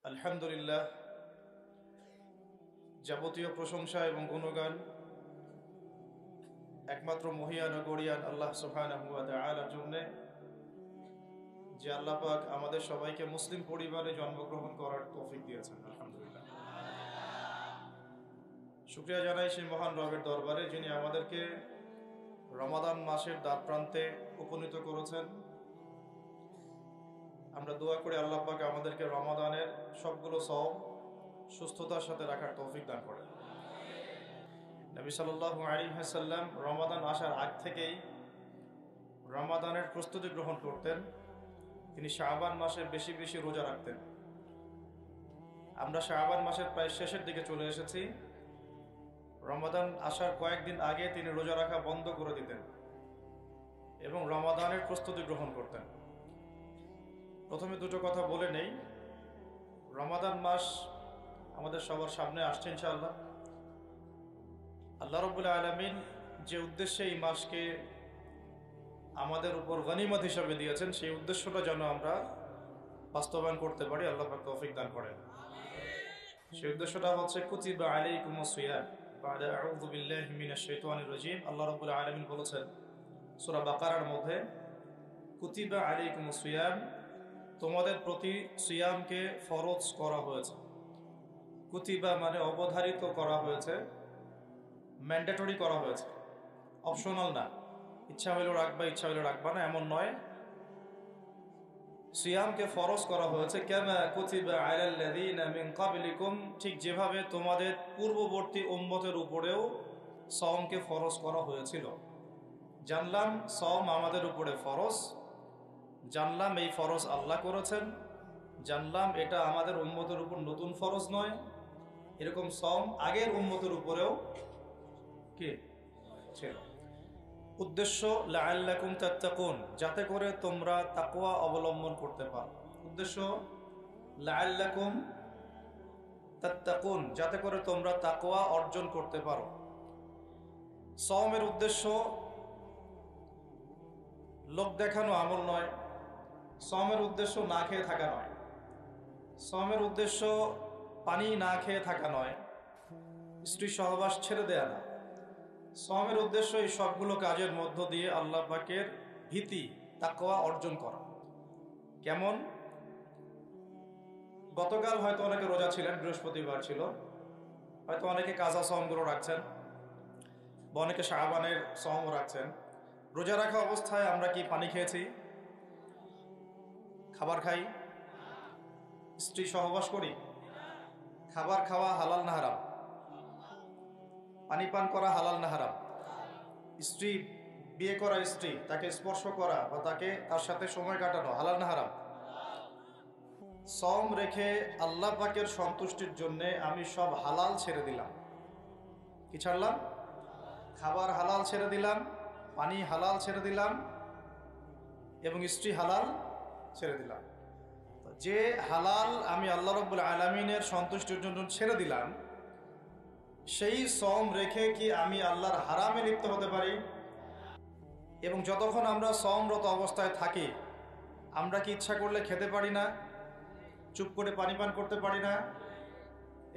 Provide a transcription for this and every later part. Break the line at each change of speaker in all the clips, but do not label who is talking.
আলহামদুলিল্লাহ, যাবতীয় প্রশংসা এবং গুণগান একমাত্র মহিয়ান ও গরিয়ান আল্লাহ সুবহানাহু ওয়া তাআলার জন্য, যে আল্লাহ পাক আমাদের সবাইকে মুসলিম পরিবারে জন্মগ্রহণ করার তৌফিক দিয়েছেন। আলহামদুলিল্লাহ, শুকরিয়া জানাই সেই মহান রবের দরবারে, যিনি আমাদেরকে রমাদান মাসের দ্বারপ্রান্তে উপনীত করেছেন। আমরা দোয়া করে আল্লাহ পাক আমাদেরকে রমাদানের সবগুলো সওম সুস্থতার সাথে রাখার তৌফিক দান করেন। নবী সাল্লাল্লাহু আলাইহি ওয়াসাল্লাম রমাদান আসার আগ থেকেই রমাদানের প্রস্তুতি গ্রহণ করতেন। তিনি শাবান মাসে বেশি বেশি রোজা রাখতেন। আমরা শাবান মাসের প্রায় শেষের দিকে চলে এসেছি। রমাদান আসার কয়েকদিন আগে তিনি রোজা রাখা বন্ধ করে দিতেন এবং রমাদানের প্রস্তুতি গ্রহণ করতেন। প্রথমে দুটো কথা বলে নেই। রমাদান মাস আমাদের সবার সামনে আসছে ইনশাআল্লাহ। আল্লাহ রাব্বুল আলামিন যে উদ্দেশ্যে এই মাসকে আমাদের উপর গনিমত হিসাবে দিয়েছেন, সেই উদ্দেশ্যটা যেন আমরা বাস্তবায়ন করতে পারি, আল্লাহ পাক তৌফিক দান করেন। সেই উদ্দেশ্যটা হচ্ছে কুতিবা আলাইকুমুস সিয়াম বা'দা আউযু বিল্লাহি মিনাশ শাইতানির রাজীম। আল্লাহ রাব্বুল আলামিন বলেছেন সূরা বাকারার মধ্যে, কুতিবা আলাইকুমুস সিয়াম, তোমাদের প্রতি সিয়ামকে ফরজ করা হয়েছে। কুতিবা মানে অবধারিত করা হয়েছে, ম্যান্ডেটরি করা হয়েছে, অপশনাল না। ইচ্ছা হইল রাখবা, ইচ্ছা হইল রাখবা না, এমন নয়। সিয়ামকে ফরজ করা হয়েছে কামা কুতিবা আলাল্লাযীনা মিন ক্বাবলিকুম, ঠিক যেভাবে তোমাদের পূর্ববর্তী উম্মতের উপরেও সওমকে ফরজ করা হয়েছিল। জানলাম সওম আমাদের উপরে ফরজ, জানলাম এই ফরজ আল্লাহ করেছেন, জানলাম এটা আমাদের উম্মতের উপর নতুন ফরজ নয়। এরকম সওম আগের উম্মতের উপরেও কি ছিল। উদ্দেশ্য লাআল্লাকুম তাত্তাকুন, যাতে করে তোমরা তাকওয়া অবলম্বন করতে পারো। উদ্দেশ্য লাআল্লাকুম তাত্তাকুন, যাতে করে তোমরা তাকওয়া অর্জন করতে পারো। সওমের উদ্দেশ্য লোক দেখানো আমল নয়। সওমের উদ্দেশ্য না খেয়ে থাকা নয়। সওমের উদ্দেশ্য পানি না খেয়ে থাকা নয়। স্ত্রী সহবাস ছেড়ে দেয়া না। সওমের উদ্দেশ্য এই সবগুলো কাজের মধ্য দিয়ে আল্লাহ পাকের ভীতি, তাকওয়া অর্জন করা। কেমন? গতকাল হয়তো অনেকে রোজা ছিলেন, বৃহস্পতিবার ছিল, হয়তো অনেকে কাজা সওমগুলো রাখছেন, বা অনেকে শাবানের সওম রাখছেন। রোজা রাখা অবস্থায় আমরা কি পানি খেয়েছি? খাবার খাই? স্ত্রী সহবাস করি? খাবার খাওয়া হালাল না হারাম? পানি পান করা হালাল না হারাম? স্ত্রী, বিয়ে করা স্ত্রী, তাকে স্পর্শ করা বা তার সাথে সময় কাটানো হালাল না হারাম? সওম রেখে আল্লাহ পাকের সন্তুষ্টির জন্য আমি সব হালাল ছেড়ে দিলাম। কি ছাড়লাম? খাবার হালাল ছেড়ে দিলাম, পানি হালাল ছেড়ে দিলাম, এবং স্ত্রী হালাল ছেড়ে দিলাম। যে হালাল আমি আল্লাহ রাব্বুল আলামিনের সন্তুষ্টির জন্য ছেড়ে দিলাম, সেই সওম রেখে কি আমি আল্লাহর হারামে লিপ্ত হতে পারি? এবং যতক্ষণ আমরা সওমরত অবস্থায় থাকি, আমরা কি ইচ্ছা করলে খেতে পারি না? চুপ করে পানি পান করতে পারি না?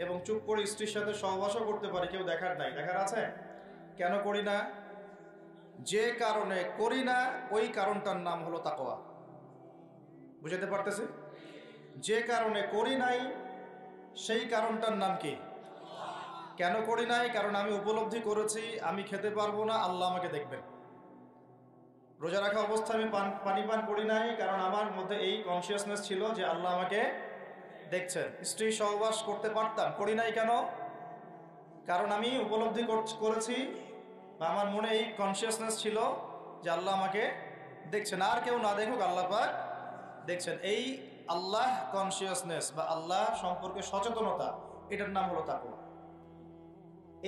এবং চুপ করে স্ত্রীর সাথে সহবাসও করতে পারি, কেউ দেখার নাই। দেখার আছে? কেন করি না? যে কারণে করি না, ওই কারণটার নাম হলো তাকওয়া। বুঝাতে পারতেছি? যে কারণে করি নাই, সেই কারণটার নাম কি? কেন করি নাই? কারণ আমি উপলব্ধি করেছি আমি খেতে পারবো না, আল্লাহ আমাকে দেখবেন। রোজা রাখা অবস্থায় আমি পানি পান করি নাই, কারণ আমার মধ্যে এই কনসিয়াসনেস ছিল যে আল্লাহ আমাকে দেখছেন। স্ত্রী সহবাস করতে পারতাম, করি নাই কেন? কারণ আমি উপলব্ধি করেছি, বা আমার মনে এই কনসিয়াসনেস ছিল যে আল্লাহ আমাকে দেখছেন। আর কেউ না দেখুক, আল্লাহ পাক দেখছেন। এই আল্লাহ কনসিয়াসনেস বা আল্লাহ সম্পর্কে সচেতনতা, এটার নাম হলো তাকওয়া।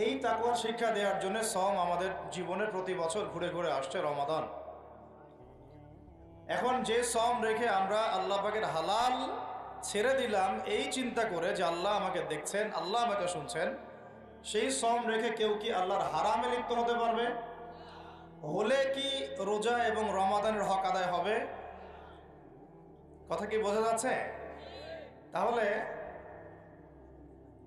এই তাকওয়ার শিক্ষা দেওয়ার জন্য সওম আমাদের জীবনে প্রতি বছর ঘুরে ঘুরে আসছে রমাদান। এখন যে সওম রেখে আমরা আল্লাহ পাকের হালাল ছেড়ে দিলাম এই চিন্তা করে যে আল্লাহ আমাকে দেখছেন, আল্লাহ আমাকে শুনছেন, সেই সওম রেখে কেউ কি আল্লাহর হারামে লিপ্ত হতে পারবে? হলে কি রোজা এবং রমাদানের হক আদায় হবে? কথা কি বোঝা যাচ্ছে? তাহলে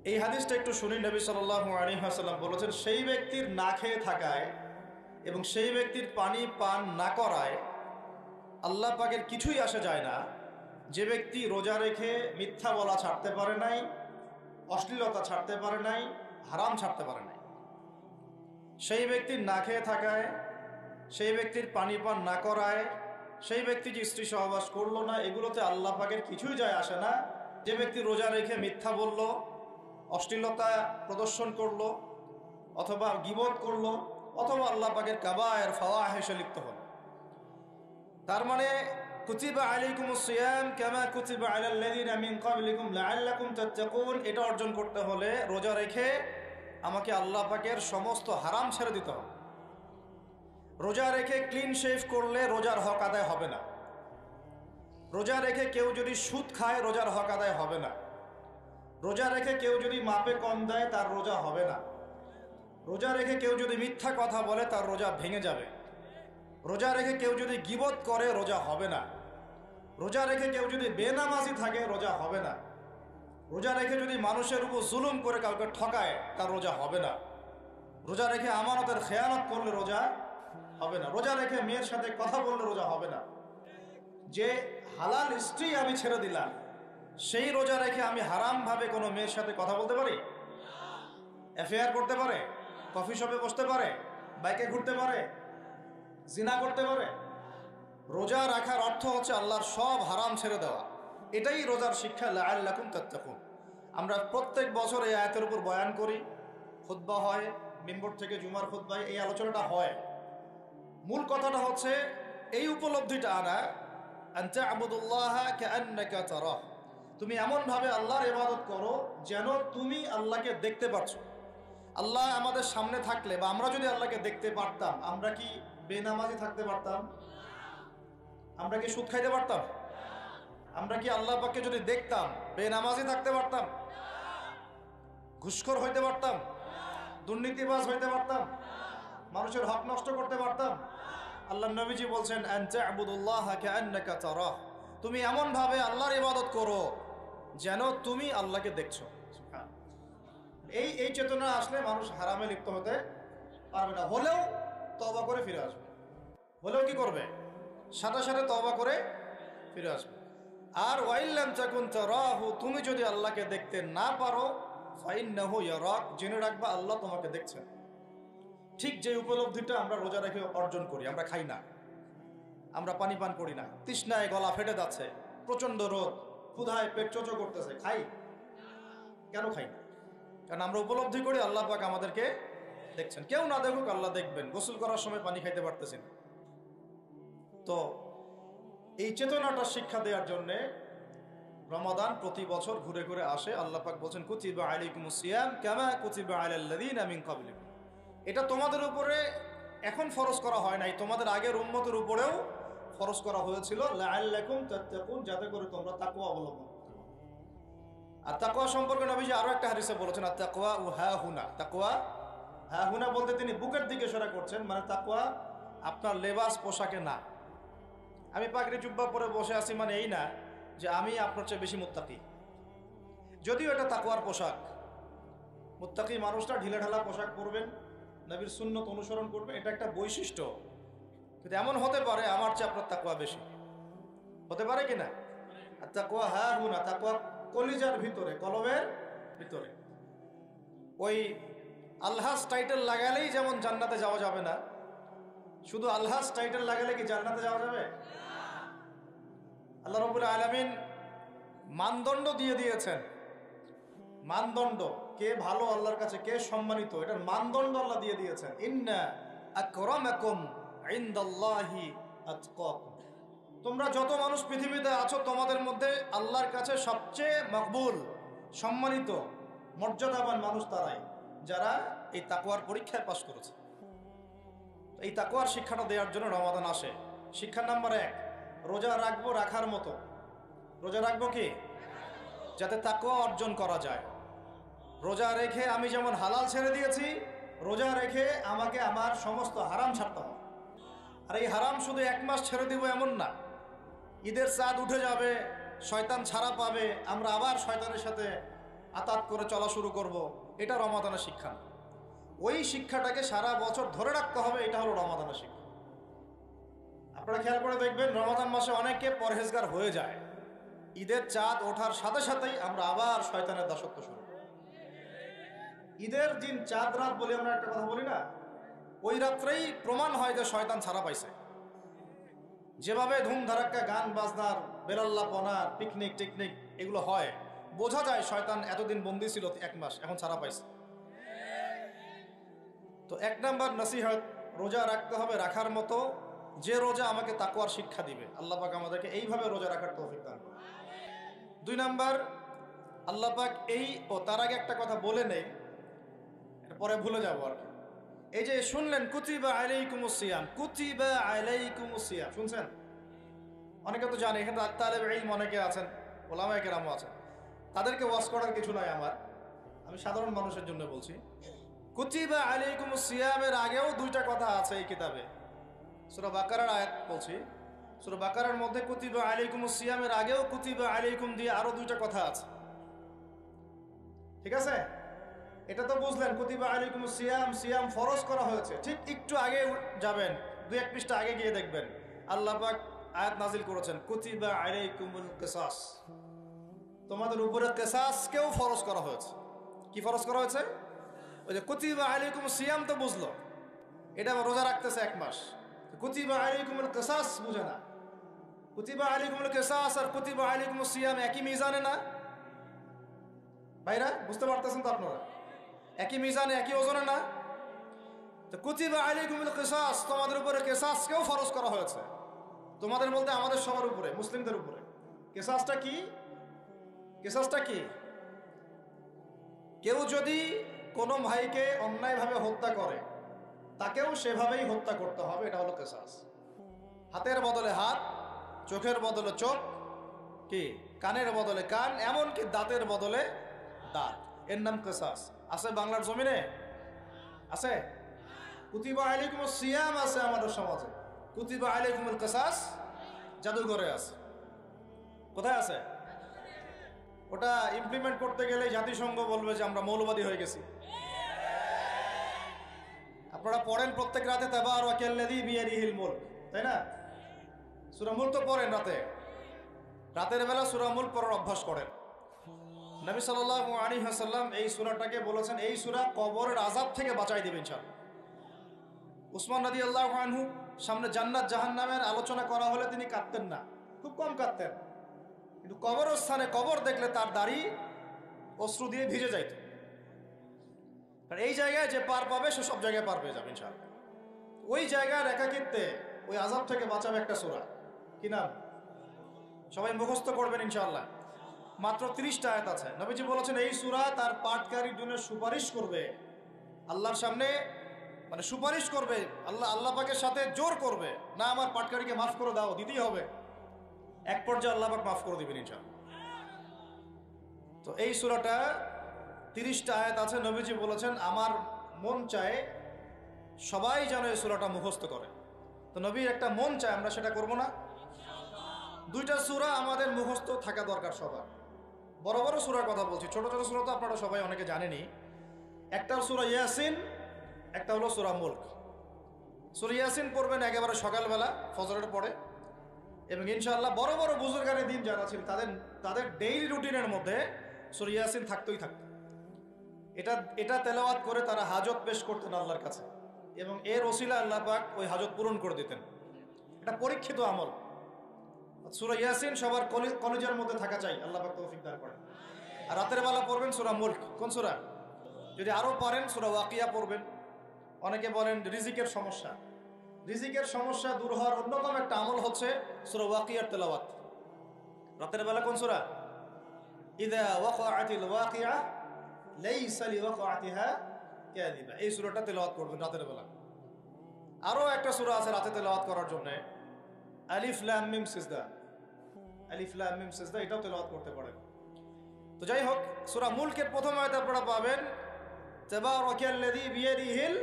এই হাদিসটা একটু শুনি। নবী সাল্লাল্লাহু আলাইহি ওয়াসাল্লাম বলেছেন, সেই ব্যক্তির না খেয়ে থাকায় এবং সেই ব্যক্তির পানি পান না করায় আল্লাহ পাকের কিছুই আসে যায় না। যে ব্যক্তি রোজা রেখে মিথ্যা বলা ছাড়তে পারে নাই, অশ্লীলতা ছাড়তে পারে নাই, হারাম ছাড়তে পারে নাই, সেই ব্যক্তির না খেয়ে থাকায়, সেই ব্যক্তির পানি পান না করায়, সেই ব্যক্তি যে স্ত্রী সহবাস করলো না, এগুলোতে আল্লাহ পাকের কিছুই যায় আসে না। যে ব্যক্তি রোজা রেখে মিথ্যা বলল, অশ্লীলতা প্রদর্শন করলো, অথবা গীবত করলো, অথবা আল্লাহ পাকের কাবায়ের ফাওয়াহিশে লিপ্ত হলো, তার মানে কুতিবা আলাইকুমুস সিয়াম কামা কুতিবা আলাল লাযিনা মিন ক্বাবলিকুম লাআল্লাকুম তাত্তাকুন, এটা অর্জন করতে হলে রোজা রেখে আমাকে আল্লাহ পাকের সমস্ত হারাম ছেড়ে দিতে হবে। রোজা রেখে ক্লিন শেভ করলে রোজার হক আদায় হবে না। রোজা রেখে কেউ যদি সুদ খায় রোজার হক আদায় হবে না। রোজা রেখে কেউ যদি মাপে কম দেয় তার রোজা হবে না। রোজা রেখে কেউ যদি মিথ্যা কথা বলে তার রোজা ভেঙে যাবে। রোজা রেখে কেউ যদি গীবত করে রোজা হবে না। রোজা রেখে কেউ যদি বেনামাজি থাকে রোজা হবে না। রোজা রেখে যদি মানুষের উপর জুলুম করে কাউকে ঠকায় তার রোজা হবে না। রোজা রেখে আমানতের খেয়ানত করলে রোজা হবে না। রোজা রেখে মেয়ের সাথে কথা বললে রোজা হবে না। যে হালাল স্ত্রী আমি ছেড়ে দিলাম, সেই রোজা রেখে আমি হারামভাবে কোনো মেয়ের সাথে কথা বলতে পারি? অ্যাফেয়ার করতে পারে? কফি শপে বসতে পারে? বাইকে ঘুরতে পারে? জিনা করতে পারে? রোজা রাখার অর্থ হচ্ছে আল্লাহর সব হারাম ছেড়ে দেওয়া। এটাই রোজার শিক্ষা, লাআল্লাকুম তাত্তাকুন। আমরা প্রত্যেক বছর এই আয়াতের উপর বয়ান করি, খুতবা হয়, মিম্বর থেকে জুমার খুতবায় এই আলোচনাটা হয়। মূল কথাটা হচ্ছে এই উপলব্ধিটা আনা, আন তা'বুদুল্লাহা কাআন্নাকা তারাহ, তুমি এমনভাবে আল্লাহর ইবাদত করো যেন তুমি আল্লাহকে দেখতে পাচ্ছ। আল্লাহ আমাদের সামনে থাকলে বা আমরা যদি আল্লাহকে দেখতে পারতাম, আমরা কি বেনামাজি থাকতে পারতাম? আমরা কি সুদ খাইতে পারতাম? আমরা কি আল্লাহ পাককে যদি দেখতাম বেনামাজি থাকতে পারতাম? ঘুষখোর হইতে পারতাম? দুর্নীতিবাজ হইতে পারতাম? মানুষের হক নষ্ট করতে পারতাম? আল্লাহ নবীজি বলছেন, আন তা'বুদুল্লাহা কাআন্নাকা তারাহ, তুমি এমন ভাবে আল্লাহর ইবাদত করো যেন তুমি আল্লাহকে দেখছো। এই চেতনা আসলে মানুষ হারামে লিপ্ত হতে পারবে না। হলেও তওবা করে ফিরে আসবে। হলেও কি করবে? সাথে সাথে তওবা করে ফিরে আসবে। আর ওয়াইল্লাম তাকুন তারাহু, তুমি যদি আল্লাহকে দেখতে না পারো, ফাইন্নাহু ইয়ারাক, জেনে রাখবা আল্লাহ তোমাকে দেখছেন। ঠিক যে উপলব্ধিটা আমরা রোজা রেখে অর্জন করি। আমরা খাই না, আমরা পানি পান করি না, তৃষ্ণায় গলা ফেটে যাচ্ছে, প্রচন্ড রোদ, ক্ষুধায় পেট চোচো করতেছে, খাই? কেন খাই না? কারণ আমরা উপলব্ধি করি আল্লাহ পাক আমাদেরকে দেখছেন। কেউ না দেখুক আল্লাহ দেখবেন। গোসল করার সময় পানি খাইতে পারতেছি না। তো এই চেতনাটা শিক্ষা দেওয়ার জন্যে রমাদান প্রতি বছর ঘুরে ঘুরে আসে। আল্লাহ পাক বলছেন, কুতিবা আলাইকুমুস সিয়াম কামা কুতিবা আলাল লাযিনা মিন ক্বাবলিকুম, এটা তোমাদের উপরে এখন ফরজ করা হয় নাই, তোমাদের আগের উম্মতের উপরেও ফরজ করা হয়েছিল, লাআল্লাকুম তাত্তাকুন, যাতে করে তোমরা তাকওয়া অবলম্বন করতে পারো। আর তাকওয়া সম্পর্কে নবীজি আরো একটা হাদিসে বলেছেন, আর তাকওয়া হাহুনা, তাকওয়া হাহুনা বলতে তিনি বুকের দিকে ইশারা করছেন, মানে তাকওয়া আপনার লেবাস পোশাকে না। আমি পাগড়ি জুব্বা পরে বসে আছি মানে এই না যে আমি আপনার চেয়ে বেশি মুত্তাকি। যদিও এটা তাকওয়ার পোশাক, মুত্তাকি মানুষরা ঢিলেঢালা পোশাক পরবেন, নবীর সুন্নত অনুসরণ করবে, এটা একটা বৈশিষ্ট্য। কিন্তু এমন হতে পারে আমার চেয়ে আপনার তাকওয়া বেশি, হতে পারে কিনা? আর তাকওয়া হাহুনা, তাকওয়া কলিজার ভিতরে, কলবের ভিতরে। ওই আলহাজ টাইটেল লাগালেই যেমন জান্নাতে যাওয়া যাবে না, শুধু আলহাজ টাইটেল লাগালে কি জান্নাতে যাওয়া যাবে? আল্লাহ রাব্বুল আলামিন মানদণ্ড দিয়ে দিয়েছেন। মানদণ্ড, কে ভালো আল্লাহর কাছে, কে সম্মানিত, এটার মানদণ্ড আল্লাহ দিয়ে দিয়েছেন। ইন্না আকরামাকুম ইনদাল্লাহি আতকাকুম, তোমরা যত মানুষ পৃথিবীতে আছো তোমাদের মধ্যে আল্লাহর কাছে সবচেয়ে মকবুল, সম্মানিত, মর্যাদাবান মানুষ তারাই যারা এই তাকওয়ার পরীক্ষায় পাশ করেছে। এই তাকওয়ার শিক্ষাটা দেওয়ার জন্য রমাদান আসে। শিক্ষা নাম্বার 1, রোজা রাখবো রাখার মতো। রোজা রাখবো কি? যাতে তাকওয়া অর্জন করা যায়। রোজা রেখে আমি যেমন হালাল ছেড়ে দিয়েছি, রোজা রেখে আমাকে আমার সমস্ত হারাম ছাড়তে হবে। আর এই হারাম শুধু 1 মাস ছেড়ে দিব এমন না। ঈদের চাঁদ উঠে যাবে, শয়তান ছাড়া পাবে, আমরা আবার শয়তানের সাথে আতাত করে চলা শুরু করব, এটা রমাদানের শিক্ষা না। ওই শিক্ষাটাকে সারা বছর ধরে রাখতে হবে, এটা হলো রমাদানের শিক্ষা। আপনারা খেয়াল করে দেখবেন রমাদান মাসে অনেকে পরহেজগার হয়ে যায়, ঈদের চাঁদ ওঠার সাথে সাথেই আমরা আবার শয়তানের দাসত্ব শুরু করি। ঈদের দিন চাঁদ রাত বলে আমরা একটা কথা বলি না, ওই রাত্রেই প্রমাণ হয় যে শয়তান ছাড়া পাইছে। যেভাবে ধুমধারাক্কা গান বাজনার, বেলাল্লাপনার, পিকনিক টিকনিক এগুলো হয়, বোঝা যায় শয়তান এতদিন বন্দী ছিল 1 মাস, এখন ছাড়া পাইছে। তো 1 নাম্বার নসিহত, রোজা রাখতে হবে রাখার মতো, যে রোজা আমাকে তাকওয়ার শিক্ষা দিবে। আল্লাহ পাক আমাদেরকে এইভাবে রোজা রাখার তৌফিক দান করুন। 2 নাম্বার, আল্লাহ পাক তার আগে একটা কথা বলে নেই, পরে ভুলে যাবো আর কি। এই যে শুনলেন কুতিবা আলাইকুমুস সিয়াম, কুতিবা আলাইকুমুস সিয়াম শুনছেন? অনেকে তো জানে, এখানে তালেব ইলম অনেকে আছেন, ওলামায়ে কেরামও আছেন, তাদেরকে ওয়াজ করার কিছু নাই আমার, আমি সাধারণ মানুষের জন্য বলছি। কুতিবা আলাইকুমুস সিয়ামের আগেও 2টা কথা আছে এই কিতাবে। সূরা বাকারার আয়াত বলছি, সূরা বাকারার মধ্যে কুতিবা আলাইকুমুস সিয়ামের আগেও কুতিবা আলাইকুম দিয়ে আরো 2টা কথা আছে, ঠিক আছে? এটা তো বুঝলেন কুতিবা আলাইকুমুস সিয়াম, সিয়াম ফরজ করা হয়েছে। ঠিক একটু আগে যাবেন, 2-1 পৃষ্ঠা আগে গিয়ে দেখবেন আল্লাহ পাক আয়াত নাজিল করেছেন কুতিবা আলাইকুমুল কিসাস, তোমাদের উপরে কিসাসকেও ফরজ করা হয়েছে। কি ফরজ করা হয়েছে? ওই যে কুতিবা আলাইকুমুস সিয়াম তো বুঝলো, এটা রোজা রাখতেছে 1 মাস, কুতিবা আলাইকুমুল কিসাস বুঝে না। কুতিবা আলাইকুমুল কিসাস আর কুতিবা আলাইকুমুস সিয়াম একই মিজানে না ভাইরা? বুঝতে পারতেছেন তো আপনারা? একই মিজানে, একই ওজনে না? তো কুতিবা আলাইকুমুল কিসাস, তোমাদের উপরে কিসাসকেও ফরজ করা হয়েছে। তোমাদের বলতে আমাদের সবার উপরে, মুসলিমদের উপরে। কিসাসটা কি? কিসাসটা কি? কেউ যদি কোনো ভাইকে অন্যায়ভাবে হত্যা করে, তাকেও সেভাবেই হত্যা করতে হবে, এটা হলো কিসাস। হাতের বদলে হাত, চোখের বদলে চোখ, কি কানের বদলে কান, এমনকি দাঁতের বদলে দাঁত, এর নাম কিসাস। আছে বাংলার জমিনে? আছে? কুতিবা আলাইকুমুস সিয়াম আছে আমাদের সমাজে, কুতিবা আলাইকুমুল কিসাস জাদুঘরে আছে। কোথায় আছে? ওটা ইমপ্লিমেন্ট করতে গেলে জাতিসংঘ বলবে যে আমরা মৌলবাদী হয়ে গেছি। আপনারা পড়েন প্রত্যেক রাতে তাবারাকাল্লাযী বিয়াদিহিল মুলক, তাই না? সূরা মুলক তো পড়েন রাতে, রাতের বেলা সূরা মুলক পড়ার অভ্যাস করেন। নবী সাল্লাল্লাহু আলাইহি ওয়াসাল্লাম এই সূরাটাকে বলেছেন এই সূরা কবরের আযাব থেকে বাঁচাই দিবে ইনশাআল্লাহ। উসমান রাদিয়াল্লাহু আনহু সামনে জান্নাত জাহান্নামের আলোচনা করা হলে তিনি কাঁদতেন না, খুব কম কাঁদতেন, কিন্তু কবরস্থানে কবর দেখলে তার দাড়ি অশ্রু দিয়ে ভিজে যাইত। কারণ এই জায়গায় যে পার পাবে সে সব জায়গায় পার পেয়ে যাবে ইনশাআল্লাহ। ওই জায়গার একাকিত্বে ওই আযাব থেকে বাঁচাবে একটা সূরা, কি নাম? সবাই মুখস্থ করবেন ইনশাআল্লাহ। মাত্র 30টা আয়াত আছে। নবীজি বলেছেন এই সূরা তার পাঠকারীর জন্য সুপারিশ করবে আল্লাহর সামনে, মানে সুপারিশ করবে আল্লাহ পাকের সাথে জোর করবে, না আমার পাঠকারীকে মাফ করে দাও, দিতেই হবে। এক পর্যায়ে আল্লাহ পাক মাফ করে দিবেন ইনশাআল্লাহ। তো এই সূরাটা 30টা আয়াত আছে। নবীজি বলেছেন আমার মন চায় সবাই যেন এই সূরাটা মুখস্থ করে। তো নবীর একটা মন চায়, আমরা সেটা করব না? 2টা সূরা আমাদের মুখস্থ থাকা দরকার সবার। বড় বড় সূরার কথা বলছি, ছোট ছোট সূরা তো আপনারা সবাই অনেকে জানেনই। একটা সূরা ইয়াসিন, একটা হলো সূরা মুলক। সূরা ইয়াসিন পড়বেন একেবারে সকালবেলা ফজরের পরে, এবং ইনশাআল্লাহ বড় বড় বুজুর্গানের দিন যারা ছিল তাদের ডেইলি রুটিনের মধ্যে সূরা ইয়াসিন থাকতোই থাকতো। এটা তেলাওয়াত করে তারা হাজত পেশ করতেন আল্লাহর কাছে, এবং এর ওসিলা আল্লাহ পাক ওই হাজত পূরণ করে দিতেন। এটা পরীক্ষিত আমল। সূরা ইয়াসিন সবার কলেজের মধ্যে থাকা চাই, আল্লাহ পাক তৌফিক দান করেন। আর রাতের বেলা পড়বেন সূরা মুলক। কোন সূরা? যদি আরো পারেন সূরা ওয়াকিয়া পড়বেন। অনেকে বলেন রিজিকের সমস্যা, রিজিকের সমস্যা দূর হওয়ার অন্যতম একটা আমল হচ্ছে সূরা ওয়াকিয়ার তেলাওয়াত। রাতের বেলা কোন সূরা? ইযা ওয়াকাআতিল ওয়াকিয়া লাইসা লিওয়াকাআতিহা কাযিবা, এই সূরাটা তেলাওয়াত করবেন রাতের বেলা। আরো একটা সূরা আছে রাতে তেলাওয়াত করার জন্য, আলিফ লাম মিম সিজদা। আলিফ লাম মিম সিজদা, এটাও তেলাওয়াত করতে পারেন। তো যাই হোক, সূরা মুলকের প্রথম আয়াতে আপনারা পাবেন তাবারাকাল্লাযী বিয়াদিহিল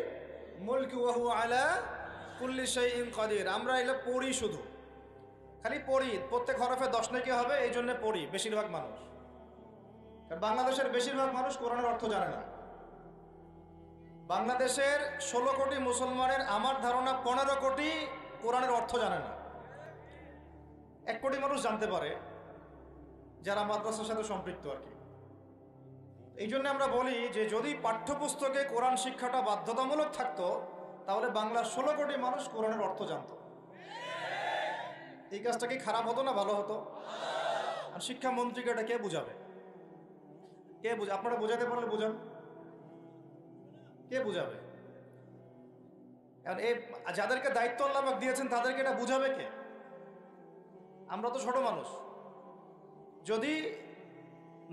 মুলকু ওয়া হুয়া আলা কুল্লি শাইইন কাদির। আমরা এগুলো পড়ি, শুধু খালি পড়ি, প্রত্যেক হরফে 10 নেকি হবে, এই জন্য পড়ি বেশিরভাগ মানুষ। কারণ বাংলাদেশের বেশিরভাগ মানুষ কোরআনের অর্থ জানে না। বাংলাদেশের 16 কোটি মুসলমানের আমার ধারণা 15 কোটি কোরআনের অর্থ জানে না। 1 কোটি মানুষ জানতে পারে, যারা মাদ্রাসার সাথে সম্পৃক্ত আর কি। এই জন্য আমরা বলি যে যদি পাঠ্যপুস্তকে কোরআন শিক্ষাটা বাধ্যতামূলক থাকতো, তাহলে বাংলার 16 কোটি মানুষ কোরআনের অর্থ জানতো। এই কাজটা কি খারাপ হতো না ভালো হতো? আর শিক্ষামন্ত্রীকে এটা কে বুঝাবে? আপনারা বোঝাতে পারলে বুঝান, কে বুঝাবে? কারণ এই যাদেরকে দায়িত্ব আল্লাহ পাক দিয়েছেন তাদেরকে এটা বুঝাবে কে? আমরা তো ছোট মানুষ। যদি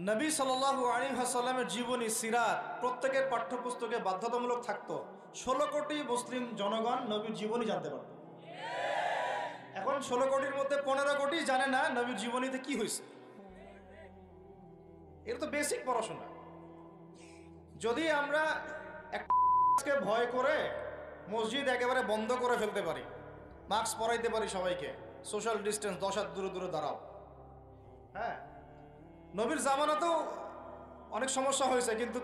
নবী সাল্লাল্লাহু আলাইহি ওয়াসাল্লামের জীবনী সিরাত প্রত্যেকের পাঠ্যপুস্তকে বাধ্যতামূলক থাকতো, 16 কোটি মুসলিম জনগণ নবীর জীবনী জানতে পারত। এখন 16 কোটির মধ্যে 15 কোটি জানে না নবীর জীবনীতে কি হয়েছে। এটা তো বেসিক পড়াশোনা। যদি আমরা একটা ভয় করে মসজিদ একেবারে বন্ধ করে ফেলতে পারি, মাস্ক পরাইতে পারি সবাইকে, সোশ্যাল ডিস্টেন্স 10 হাত দূরে দূরে দাঁড়াও, হ্যাঁ, নবীর জামানাতেও অনেক সমস্যা হয়েছে, কিন্তু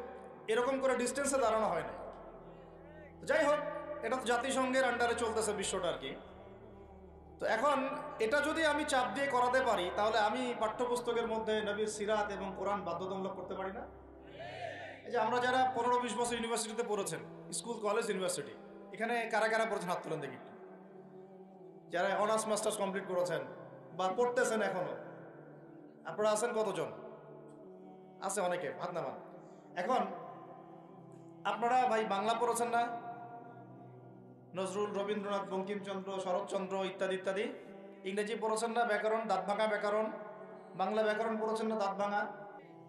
এরকম করে ডিস্টেন্সে দাঁড়ানো হয় না। যাই হোক, এটা তো জাতিসংঘের আন্ডারে চলতেছে বিশ্বটা আর কি। তো এখন এটা যদি আমি চাপ দিয়ে করাতে পারি, তাহলে আমি পাঠ্যপুস্তকের মধ্যে নবীর সিরাত এবং কোরআন বাধ্যতামূলক করতে পারি না? এই যে আমরা যারা 15-20 বছর ইউনিভার্সিটিতে পড়েছেন, স্কুল কলেজ ইউনিভার্সিটি, এখানে কারা কারা পড়েছেন হাত তুলেন দেখি একটু। যারা অনার্স মাস্টার্স কমপ্লিট করেছেন বা পড়তেছেন এখনো, আপনারা আছেন কতজন? আছে অনেকে, হাত নামান। এখন আপনারা ভাই বাংলা পড়েছেন না? নজরুল, রবীন্দ্রনাথ, বঙ্কিমচন্দ্র, শরৎচন্দ্র ইত্যাদি ইত্যাদি। ইংরেজি পড়েছেন না? ব্যাকরণ, দাঁত ভাঙা ব্যাকরণ। বাংলা ব্যাকরণ পড়েছেন না? দাঁত ভাঙা।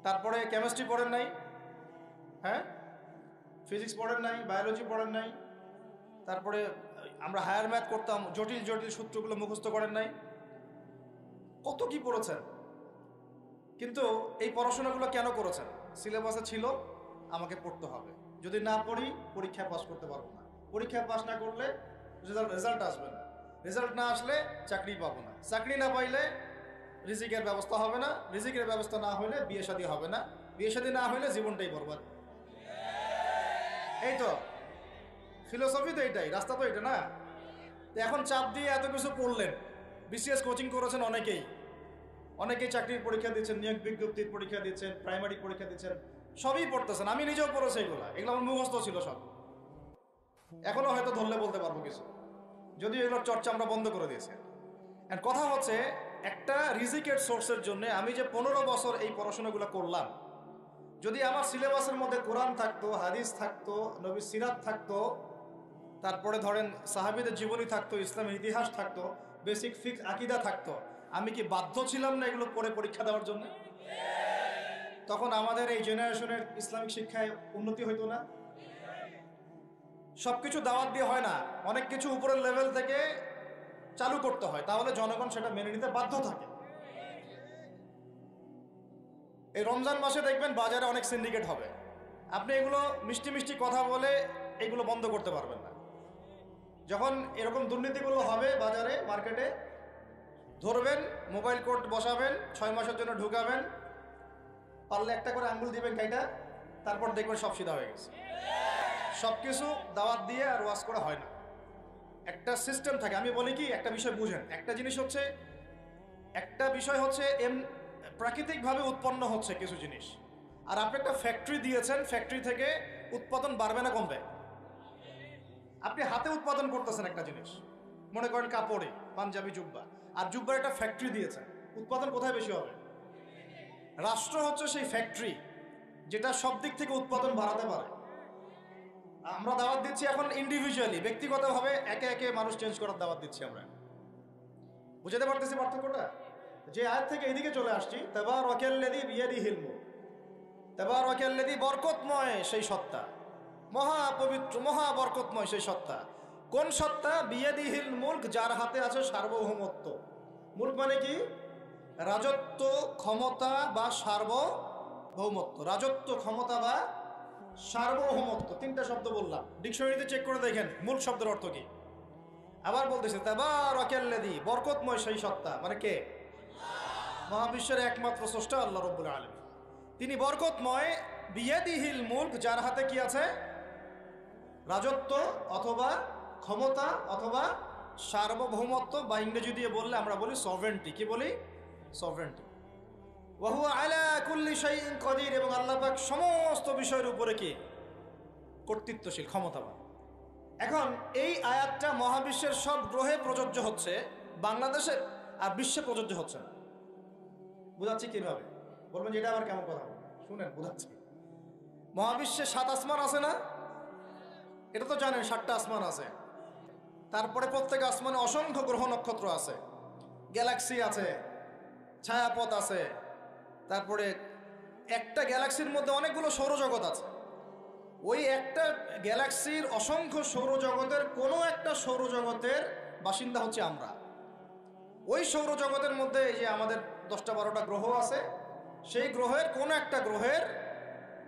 তারপরে কেমিস্ট্রি পড়েন নাই? হ্যাঁ, ফিজিক্স পড়েন নাই? বায়োলজি পড়েন নাই? তারপরে আমরা হায়ার ম্যাথ করতাম, জটিল জটিল সূত্রগুলো মুখস্থ করেন নাই? কত কি পড়েছেন। কিন্তু এই পড়াশোনাগুলো কেন করেছেন? সিলেবাসে ছিল আমাকে পড়তে হবে, যদি না পড়ি পরীক্ষায় পাস করতে পারবো না, পরীক্ষায় পাস না করলে রেজাল্ট আসবে না, রেজাল্ট না আসলে চাকরি পাবো না, চাকরি না পাইলে রিজিকের ব্যবস্থা হবে না, রিজিকের ব্যবস্থা না হলে বিয়ে শাদী হবে না, বিয়ে শাদী না হলে জীবনটাই বরবাদ। এই তো ফিলোসফি, তো এইটাই, রাস্তা তো এটা না। এখন চাপ দিয়ে এত কিছু পড়লেন, বিসিএস কোচিং করেছেন অনেকেই চাকরির পরীক্ষা দিচ্ছেন, নিয়োগ বিজ্ঞপ্তির পরীক্ষা দিচ্ছেন, প্রাইমারি পরীক্ষা দিচ্ছেন, সবই পড়তেছেন। আমি নিজেও পড়েছি এগুলো আমার মুখস্থ ছিল সব। এখনো হয়তো ধরলে বলতে পারবো কিছু, যদিও এগুলোর চর্চা আমরা বন্ধ করে দিয়েছি। কথা হচ্ছে, একটা রিজিকের সোর্সের জন্য আমি যে 15 বছর এই পড়াশোনাগুলো করলাম, যদি আমার সিলেবাসের মধ্যে কোরআন থাকতো, হাদিস থাকতো, নবীর সিরাত থাকতো, তারপরে ধরেন সাহাবীদের জীবনী থাকতো, ইসলামের ইতিহাস থাকতো, বেসিক ফিকহ আকীদা থাকতো, আমি কি বাধ্য ছিলাম না এগুলো পড়ে পরীক্ষা দেওয়ার জন্য? তখন আমাদের এই জেনারেশনের ইসলামিক শিক্ষায় উন্নতি হইতো না? সবকিছু দাওয়াত দিয়ে হয় না, অনেক কিছু উপরের লেভেল থেকে চালু করতে হয়, তাহলে জনগণ সেটা মেনে নিতে বাধ্য থাকে। এই রমজান মাসে দেখবেন বাজারে অনেক সিন্ডিকেট হবে, আপনি এগুলো মিষ্টি মিষ্টি কথা বলে এগুলো বন্ধ করতে পারবেন না। যখন এরকম দুর্নীতিগুলো হবে বাজারে, মার্কেটে, ধরবেন, মোবাইল কোড বসাবেন, 6 মাসের জন্য ঢুকাবেন, পারলে একটা করে আঙ্গুল দিবেন কাইটা, তারপর দেখবেন সব সিধা হয়ে গেছে। সব কিছু দাওয়াত দিয়ে আর ওয়াজ করা হয় না, একটা সিস্টেম থাকে। আমি বলি কি, একটা বিষয় বুঝেন, একটা বিষয় হচ্ছে প্রাকৃতিকভাবে উৎপন্ন হচ্ছে কিছু জিনিস, আর আপনি একটা ফ্যাক্টরি দিয়েছেন, ফ্যাক্টরি থেকে উৎপাদন বাড়বে না কমবে? আপনি হাতে উৎপাদন করতেছেন একটা জিনিস, মনে করেন কাপড়ে পাঞ্জাবি জুব্বা, আর জুব্বার একটা ফ্যাক্টরি দিয়েছেন, উৎপাদন কোথায় বেশি হবে? রাষ্ট্র হচ্ছে সেই ফ্যাক্টরি যেটা সব দিক থেকে উৎপাদন বাড়াতে পারে। আমরা দাওয়াত দিচ্ছি এখন ইন্ডিভিজুয়ালি, ব্যক্তিগতভাবে একে একে মানুষ চেঞ্জ করার দাওয়াত দিচ্ছি আমরা। বুঝতে পারতেছি পার্থক্যটা? যে আয়াত থেকে এদিকে চলে আসছি, তাবারাকাল্লাযী বিয়াদিহিল মুলক, তাবারাকাল্লাযী, বরকতময় সেই সত্তা, মহা পবিত্র, মহা বরকতময় সেই সত্তা। কোন সত্তা? বিয়াদিহিল মুলক, যার হাতে আছে সার্বভৌমত্ব। মুলক মানে কি? রাজত্ব, ক্ষমতা বা সার্বভৌমত্ব। রাজত্ব, ক্ষমতা বা সার্বভৌমত্ব, 3টা শব্দ বললাম, ডিকশনারিতে চেক করে দেখেন মুলক শব্দের অর্থ কি। আবার বলতেছে তাবারাকাল্লাযী, বরকতময় সেই সত্তা, মানে কে? মহাবিশ্বের একমাত্র স্রষ্টা আল্লাহ রাব্বুল আলামিন। তিনি বরকতময়, বিয়াদিহিল মুলক, যার হাতে কি আছে? রাজত্ব অথবা ক্ষমতা অথবা সার্বভৌমত্ব, বা ইংরেজি দিয়ে বললে আমরা বলি সভরেন্টি। কি বলি? সভরেন্টি। ওয়া হুয়া আলা কুল্লি শাইইন কাদির, এবং আল্লাহ পাক সমস্ত বিষয়ের উপরে কি? কর্তৃত্বশীল, ক্ষমতাবান। এখন এই আয়াতটা মহাবিশ্বের সব গ্রহে প্রযোজ্য হচ্ছে, বাংলাদেশে আর বিশ্বে প্রযোজ্য হচ্ছে না। বুঝাচ্ছি কিভাবে? বলবেন যে এটা আবার কেমন কথা? শুনেন, বুঝাচ্ছি। মহাবিশ্বে 7 আসমান আছে না? এটা তো জানেন, 7টা আসমান আছে। তারপরে প্রত্যেক আসমানে অসংখ্য গ্রহ নক্ষত্র আছে, গ্যালাক্সি আছে, ছায়াপথ আছে। তারপরে একটা গ্যালাক্সির মধ্যে অনেকগুলো সৌরজগৎ আছে। ওই একটা গ্যালাক্সির অসংখ্য সৌরজগতের কোনো একটা সৌরজগতের বাসিন্দা হচ্ছে আমরা। ওই সৌরজগতের মধ্যে এই যে আমাদের 10টা 12টা গ্রহ আছে, সেই গ্রহের কোনো একটা গ্রহের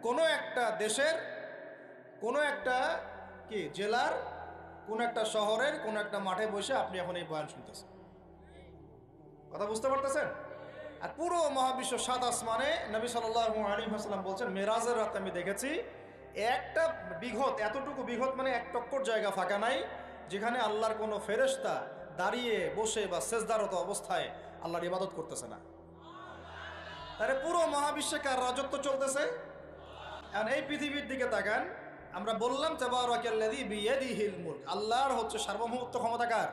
কোনো একটা দেশের কোনো একটা কি জেলার কোনো একটা শহরের কোনো একটা মাঠে বসে আপনি এখন এই বয়ান শুনতেছেন। কথা বুঝতে পারতেছেন? আর পুরো মহাবিশ্ব 7 আসমানে নবী সাল্লাল্লাহু আলাইহি ওয়াসাল্লাম বলছেন, মেরাজের রাতে আমি দেখেছি একটা বিঘত, এতটুকু বিঘত মানে 1 টক্কর জায়গা ফাঁকা নাই যেখানে আল্লাহর কোনো ফেরেশতা দাঁড়িয়ে বসে বা সেজদারত অবস্থায় আল্লাহর ইবাদত করতেছে না। তাহলে পুরো মহাবিশ্বে কার রাজত্ব চলতেছে? এখন এই পৃথিবীর দিকে তাকান, আমরা বললাম তাবারাকাল্লাযী বিয়াদিহিল মুলক, আল্লাহর হচ্ছে সার্বভৌমত্ব, ক্ষমতা কার?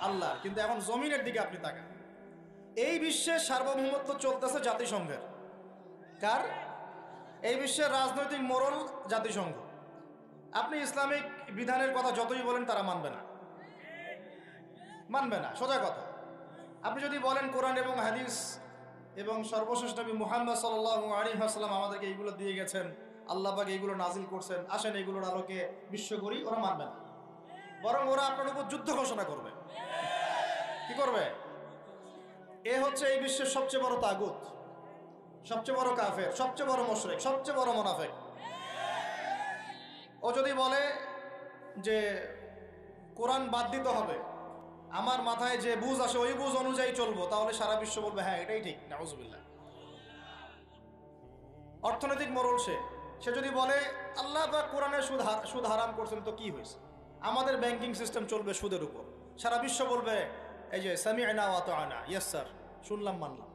আল্লাহ। কিন্তু এখন জমিনের দিকে আপনি তাকান, এই বিশ্বের সার্বভৌমত্ব চলতেছে জাতিসংঘের। কার? এই বিশ্বের রাজনৈতিক মোড়ল জাতিসংঘ। আপনি ইসলামিক বিধানের কথা যতই বলেন তারা মানবে না, মানবে না, সোজা কথা। আপনি যদি বলেন কোরআন এবং হাদিস এবং সর্বশেষ নবী মুহাম্মদ সাল্লাল্লাহু আলাইহি ওয়াসাল্লাম আমাদেরকে এইগুলো দিয়ে গেছেন, আল্লাহ পাক এইগুলো নাজিল করছেন, আসেন এইগুলোর আলোকে বিশ্ব করি, ওরা মানবে না। বরং ওরা আপনার উপর যুদ্ধ ঘোষণা করবে। কি করবে? এ হচ্ছে এই বিশ্বের সবচেয়ে বড় তাগুত, সবচেয়ে বড় কাফের, সবচেয়ে বড় মুশরিক, সবচেয়ে বড় মুনাফিক। ও যদি বলে যে কোরআন বাদ দিতে হবে, আমার মাথায় যে বুঝ আসে ওই বুঝ অনুযায়ী চলবো, তাহলে সারা বিশ্ব বলবে হ্যাঁ এটাই ঠিক। নাউজুবিল্লাহ। অর্থনৈতিক মোড়ল সে যদি বলে আল্লাহ পাক কোরআনে সুদ হারাম করছেন, তো কি হয়েছে? আমাদের ব্যাংকিং সিস্টেম চলবে সুদের উপর, সারা বিশ্ব বলবে এই যে সামি'না ওয়া আতা'না, ইয়েস স্যার, শুনলাম মানলাম।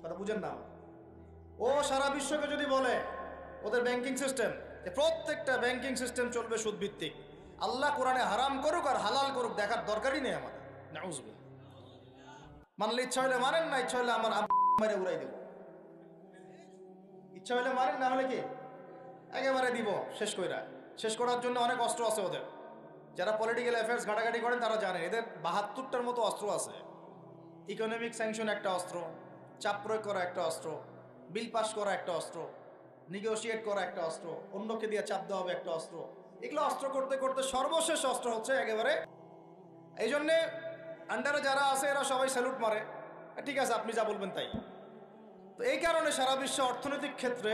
কথা বুঝেন না? ও সারা বিশ্বকে যদি বলে ওদের ব্যাংকিং সিস্টেম, প্রত্যেকটা ব্যাংকিং সিস্টেম চলবে সুদ ভিত্তিক, আল্লাহ কোরআনে হারাম করুক আর হালাল করুক দেখার দরকারই নেই আমাদের। নাউজুবিল্লাহ। মানলে ইচ্ছা হলে মানেন, না ইচ্ছা হলে আমার মেরে উড়াই দেব। ইচ্ছা হলে মারেন, না হলে কি একেবারে দিব শেষ কইরা। শেষ করার জন্য অনেক অস্ত্র আছে ওদের। যারা পলিটিক্যাল অ্যাফেয়ার্স ঘাটাঘাটি করেন তারা জানেন এদের 72টার মতো অস্ত্র আছে। ইকোনমিক স্যাংশন একটা অস্ত্র, চাপ প্রয়োগ করা একটা অস্ত্র, বিল পাস করা একটা অস্ত্র, নেগোশিয়েট করা একটা অস্ত্র, অন্যকে দিয়ে চাপ দেওয়া হবে একটা অস্ত্র। এগুলো অস্ত্র করতে করতে সর্বশেষ অস্ত্র হচ্ছে একেবারে। এই জন্যে আন্ডারে যারা আছে এরা সবাই স্যালুট মারে, ঠিক আছে আপনি যা বলবেন তাই। তো এই কারণে সারা বিশ্বে অর্থনৈতিক ক্ষেত্রে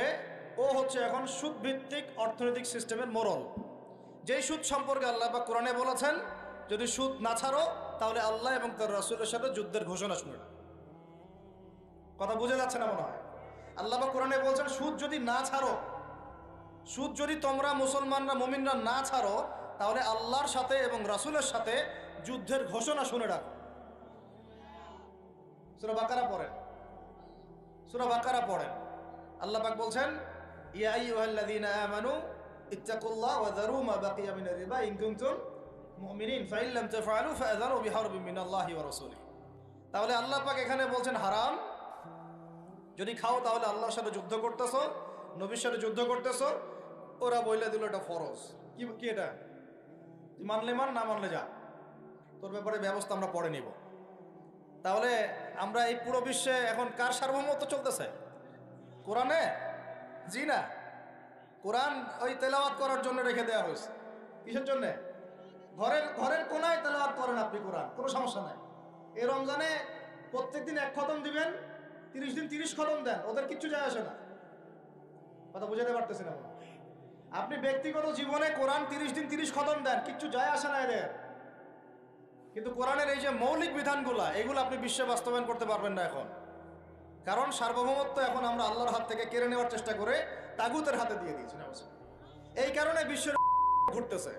ও হচ্ছে এখন সুদ ভিত্তিক অর্থনৈতিক সিস্টেমের মোড়ল। যেই সুদ সম্পর্কে আল্লাহ বা কোরআনে বলেছেন যদি সুদ না ছাড়ো তাহলে আল্লাহ এবং তার রাসূলের সাথে যুদ্ধের ঘোষণা শুনে না। কথা বুঝে যাচ্ছে না মনে হয়? আল্লাহ বা কোরআনে বলছেন সুদ যদি না ছাড়ো, সুদ যদি তোমরা মুসলমানরা মুমিনরা না ছাড়ো, তাহলে আল্লাহর সাথে এবং রাসূলের সাথে যুদ্ধের ঘোষণা শুনে রাখো। সূরা বাকারা পড়েন, সূরা বাকারা পড়েন। আল্লাহ পাক বলছেন ইয়া আইয়ুহাল্লাযীনা আমানু ইত্তাকুল্লাহ ওয়া যারু মা বাকিয়া মিনার রিবা ইন কুনতুম মুমিনিন ফাইন লাম তাফআলু ফাআযানু বিহারবিন মিনাল্লাহি ওয়া রাসূলিহি। তাহলে আল্লাহ পাক এখানে বলছেন হারাম, যদি খাও তাহলে আল্লাহর সাথে যুদ্ধ করতেছো, নবীর সাথে যুদ্ধ করতেছো। ওরা বইলে দিল এটা ফরজ। কি এটা? মানলে মান, না মানলে যা, তোর ব্যাপারে ব্যবস্থা আমরা পরে নিব। তাহলে আমরা এই পুরো বিশ্বে এখন কার সার্বভৌমত্ব চলতেছে? কোরআনে? জি না, কোরআন ওই তেলাওয়াত করার জন্য রেখে দেওয়া হয়েছে। কিসের জন্যে? ঘরের কোনায় তেলাওয়াত করেন আপনি কোরআন, কোনো সমস্যা নাই। এই রমজানে প্রত্যেকদিন 1 খতম দিবেন, 30 দিন 30 খতম দেন, ওদের কিচ্ছু যায় আসে না। কথা বুঝাতে পারতেছি না? আপনি ব্যক্তিগত জীবনে কোরআন 30 দিন 30 খতম দেন, কিচ্ছু যায় আসে না এদের। কিন্তু কোরআনের এই যে মৌলিক বিধানগুলা, এগুলো আপনি বিশ্বে বাস্তবায়ন করতে পারবেন না এখন। কারণ সার্বভৌমত্ব এখন আমরা আল্লাহর হাত থেকে কেড়ে নেওয়ার চেষ্টা করে তাগুতের হাতে দিয়ে দিয়েছি না। এই কারণে বিশ্বের ঘুরতেছে,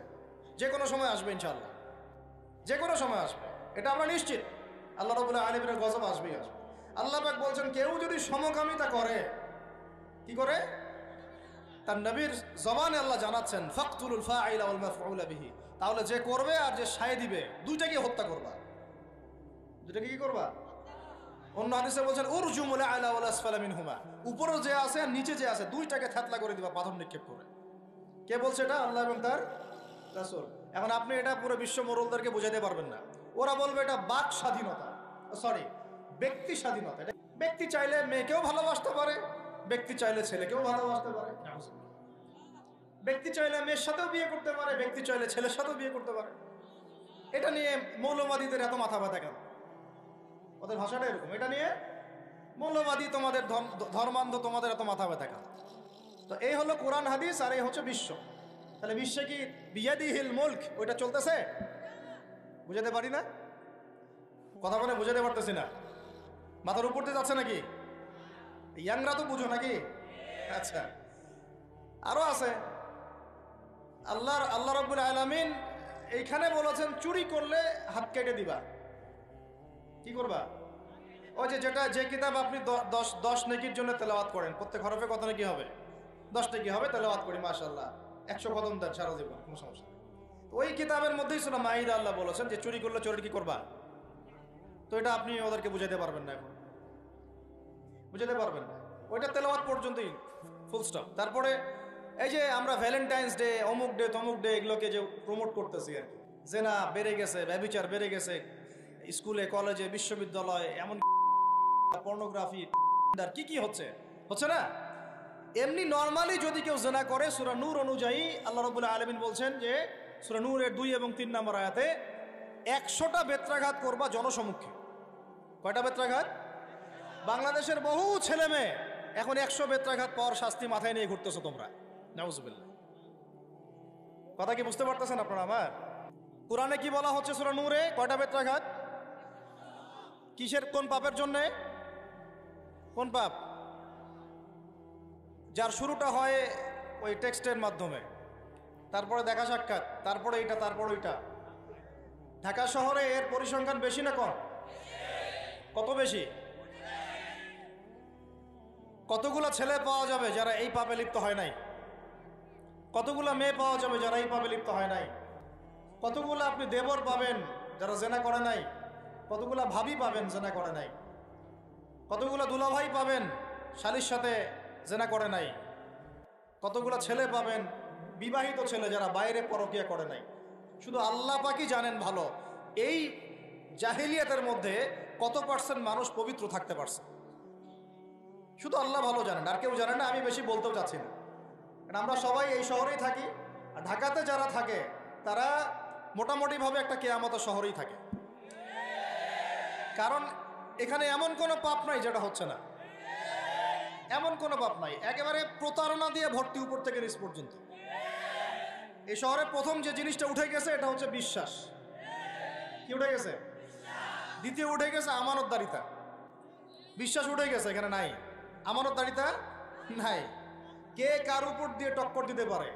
যে কোনো সময় আসবে ইনশাআল্লাহ, যে কোনো সময় আসবে, এটা আমরা নিশ্চিত। আল্লাহ রাব্বুল আলামিনের গজব আসবেই আসবে। আল্লাহ পাক বলছেন কেউ যদি সমকামিতা করে, কি করে? তার নবীর জবানে আল্লাহ জানাচ্ছেন ফাকতুলুল ফাইলা ওয়াল মাফউলা বিহি, তাহলে যে করবে আর যে সায় দিবে দুইটাকে হত্যা করবা। দুইটাকে কি করবা? অন্য হাদিসে বলছেন উরজুমুল আলা ওয়াল আসফালা মিনহুমা, উপরে যে আছে আর নিচে যে আছে দুইটাকে থেতলা করে দিবা পাথর নিক্ষেপ করে। কে বলছে এটা? আল্লাহ এবং তার রাসূল। এখন আপনি এটা পুরো বিশ্ব মোড়লদেরকে বোঝাতে পারবেন না। ওরা বলবে এটা বাক স্বাধীনতা, সরি ব্যক্তি স্বাধীনতা। এটা ব্যক্তি চাইলে মেয়েকেও ভালোবাসতে পারে, ব্যক্তি চাইলে ছেলেকেও ভালোবাসতে পারে, ব্যক্তি চাইলে মেয়ের সাথেও বিয়ে করতে পারে, ব্যক্তি চাইলে ছেলের সাথেও বিয়ে করতে পারে। এটা নিয়ে মৌলবাদীদের এত মাথা ব্যথা কেন? ওদের ভাষাটা এরকম। এটা নিয়ে মৌলবাদী তোমাদের ধর্মান্ধ তোমাদের এত মাথা ব্যথা কেন? তো এই হলো কোরআন হাদিস আর এই হচ্ছে বিশ্ব। তাহলে বিশ্বে কি বিয়াদিহিল মুলক ওইটা চলতেছে? বুঝাতে পারি না, কথা বলে বুঝাতে পারতেছি না, মাথার উপর দিয়ে যাচ্ছে নাকি? ইয়াংরা তো বুঝো নাকি? আচ্ছা, আরো আছে। আল্লাহ রাব্বুল আলামিন এইখানে বলেছেন চুরি করলে হাত কেটে দিবা। কি করবা? ওই যে কিতাব আপনি 10 নেকির জন্য তেলাওয়াত করেন, প্রত্যেক হরফে কত নেকি হবে? 10 নেকি হবে। তেলাওয়াত করি মাশাআল্লাহ, 100 কদম দেন সারা জীবন, কোনো সমস্যা নেই। ওই কিতাবের মধ্যেই সূরা মাইদা আল্লাহ বলেছেন যে চুরি করলে চোরের কি করবা। তো এটা আপনি ওদেরকে বুঝাতে পারবেন না, এখন বুঝাতে পারবেন না। ওইটা তেলাওয়াত পর্যন্তই, ফুল স্টপ। তারপরে এই যে আমরা ভ্যালেন্টাইন্স ডে, অমুক ডে তমুক ডে, এগুলোকে যে প্রমোট করতেছি আর কি, জেনা বেড়ে গেছে, ব্যভিচার বেড়ে গেছে, স্কুলে কলেজে বিশ্ববিদ্যালয়ে, এমন পর্নোগ্রাফি কি কি হচ্ছে না? এমনি নর্মালি যদি কেউ জেনা করে, সূরা নূর অনুযায়ী আল্লাহ রাব্বুল আলামিন বলছেন যে সূরা নূরের 2 এবং 3 নম্বর আয়াতে 100টা বেত্রাঘাত করবা জনসমক্ষে। কয়টা বেত্রাঘাত? বাংলাদেশের বহু ছেলে মেয়ে এখন 100 বেত্রাঘাত পাওয়ার শাস্তি মাথায় নিয়ে ঘুরতেছো তোমরা, নাউজুবিল্লাহ। কথা কি বুঝতে পারতেছেন আপনারা আমার? কোরআনে কি বলা হচ্ছে সূরা নূরে? কয়টা বেত্রাঘাত? কিসের, কোন পাপের জন্যে? কোন পাপ? যার শুরুটা হয় ওই টেক্সটের মাধ্যমে, তারপরে দেখা সাক্ষাৎ, তারপরে এইটা, তারপরে ওইটা। ঢাকা শহরে এর পরিসংখ্যান বেশি না কম? কত বেশি? কতগুলো ছেলে পাওয়া যাবে যারা এই পাপে লিপ্ত হয় নাই? কতগুলো মেয়ে পাওয়া যাবে যারা এই পাপে লিপ্ত হয় নাই? কতগুলো আপনি দেবর পাবেন যারা জেনা করে নাই? কতগুলো ভাবি পাবেন জেনা করে নাই? কতগুলো দুলাভাই পাবেন শালীর সাথে জেনা করে নাই? কতগুলো ছেলে পাবেন বিবাহিত ছেলে যারা বাইরে পরকিয়া করে নাই? শুধু আল্লাহ পাকই জানেন ভালো এই জাহিলিয়াতের মধ্যে কত পার্সেন্ট মানুষ পবিত্র থাকতে পারছে। শুধু আল্লাহ ভালো জানেন, আর কেউ জানে না। আমি বেশি বলতেও চাচ্ছি না, কারণ আমরা সবাই এই শহরেই থাকি। আর ঢাকাতে যারা থাকে তারা মোটামুটিভাবে একটা কেয়ামত শহরেই থাকে, কারণ এখানে এমন কোনো পাপ নাই যেটা হচ্ছে না, এমন কোনো পাপ নাই। একেবারে প্রতারণা দিয়ে ভর্তি, উপর থেকে নিচ পর্যন্ত। এই শহরে প্রথম যে জিনিসটা উঠে গেছে এটা হচ্ছে বিশ্বাস। কি উঠে গেছে? দ্বিতীয় উঠে গেছে আমানতদারিতা। বিশ্বাস উঠে গেছে, এখানে নাই। আমানতদারিতা নাই। কে কার উপর দিয়ে টক্কর দিতে পারে,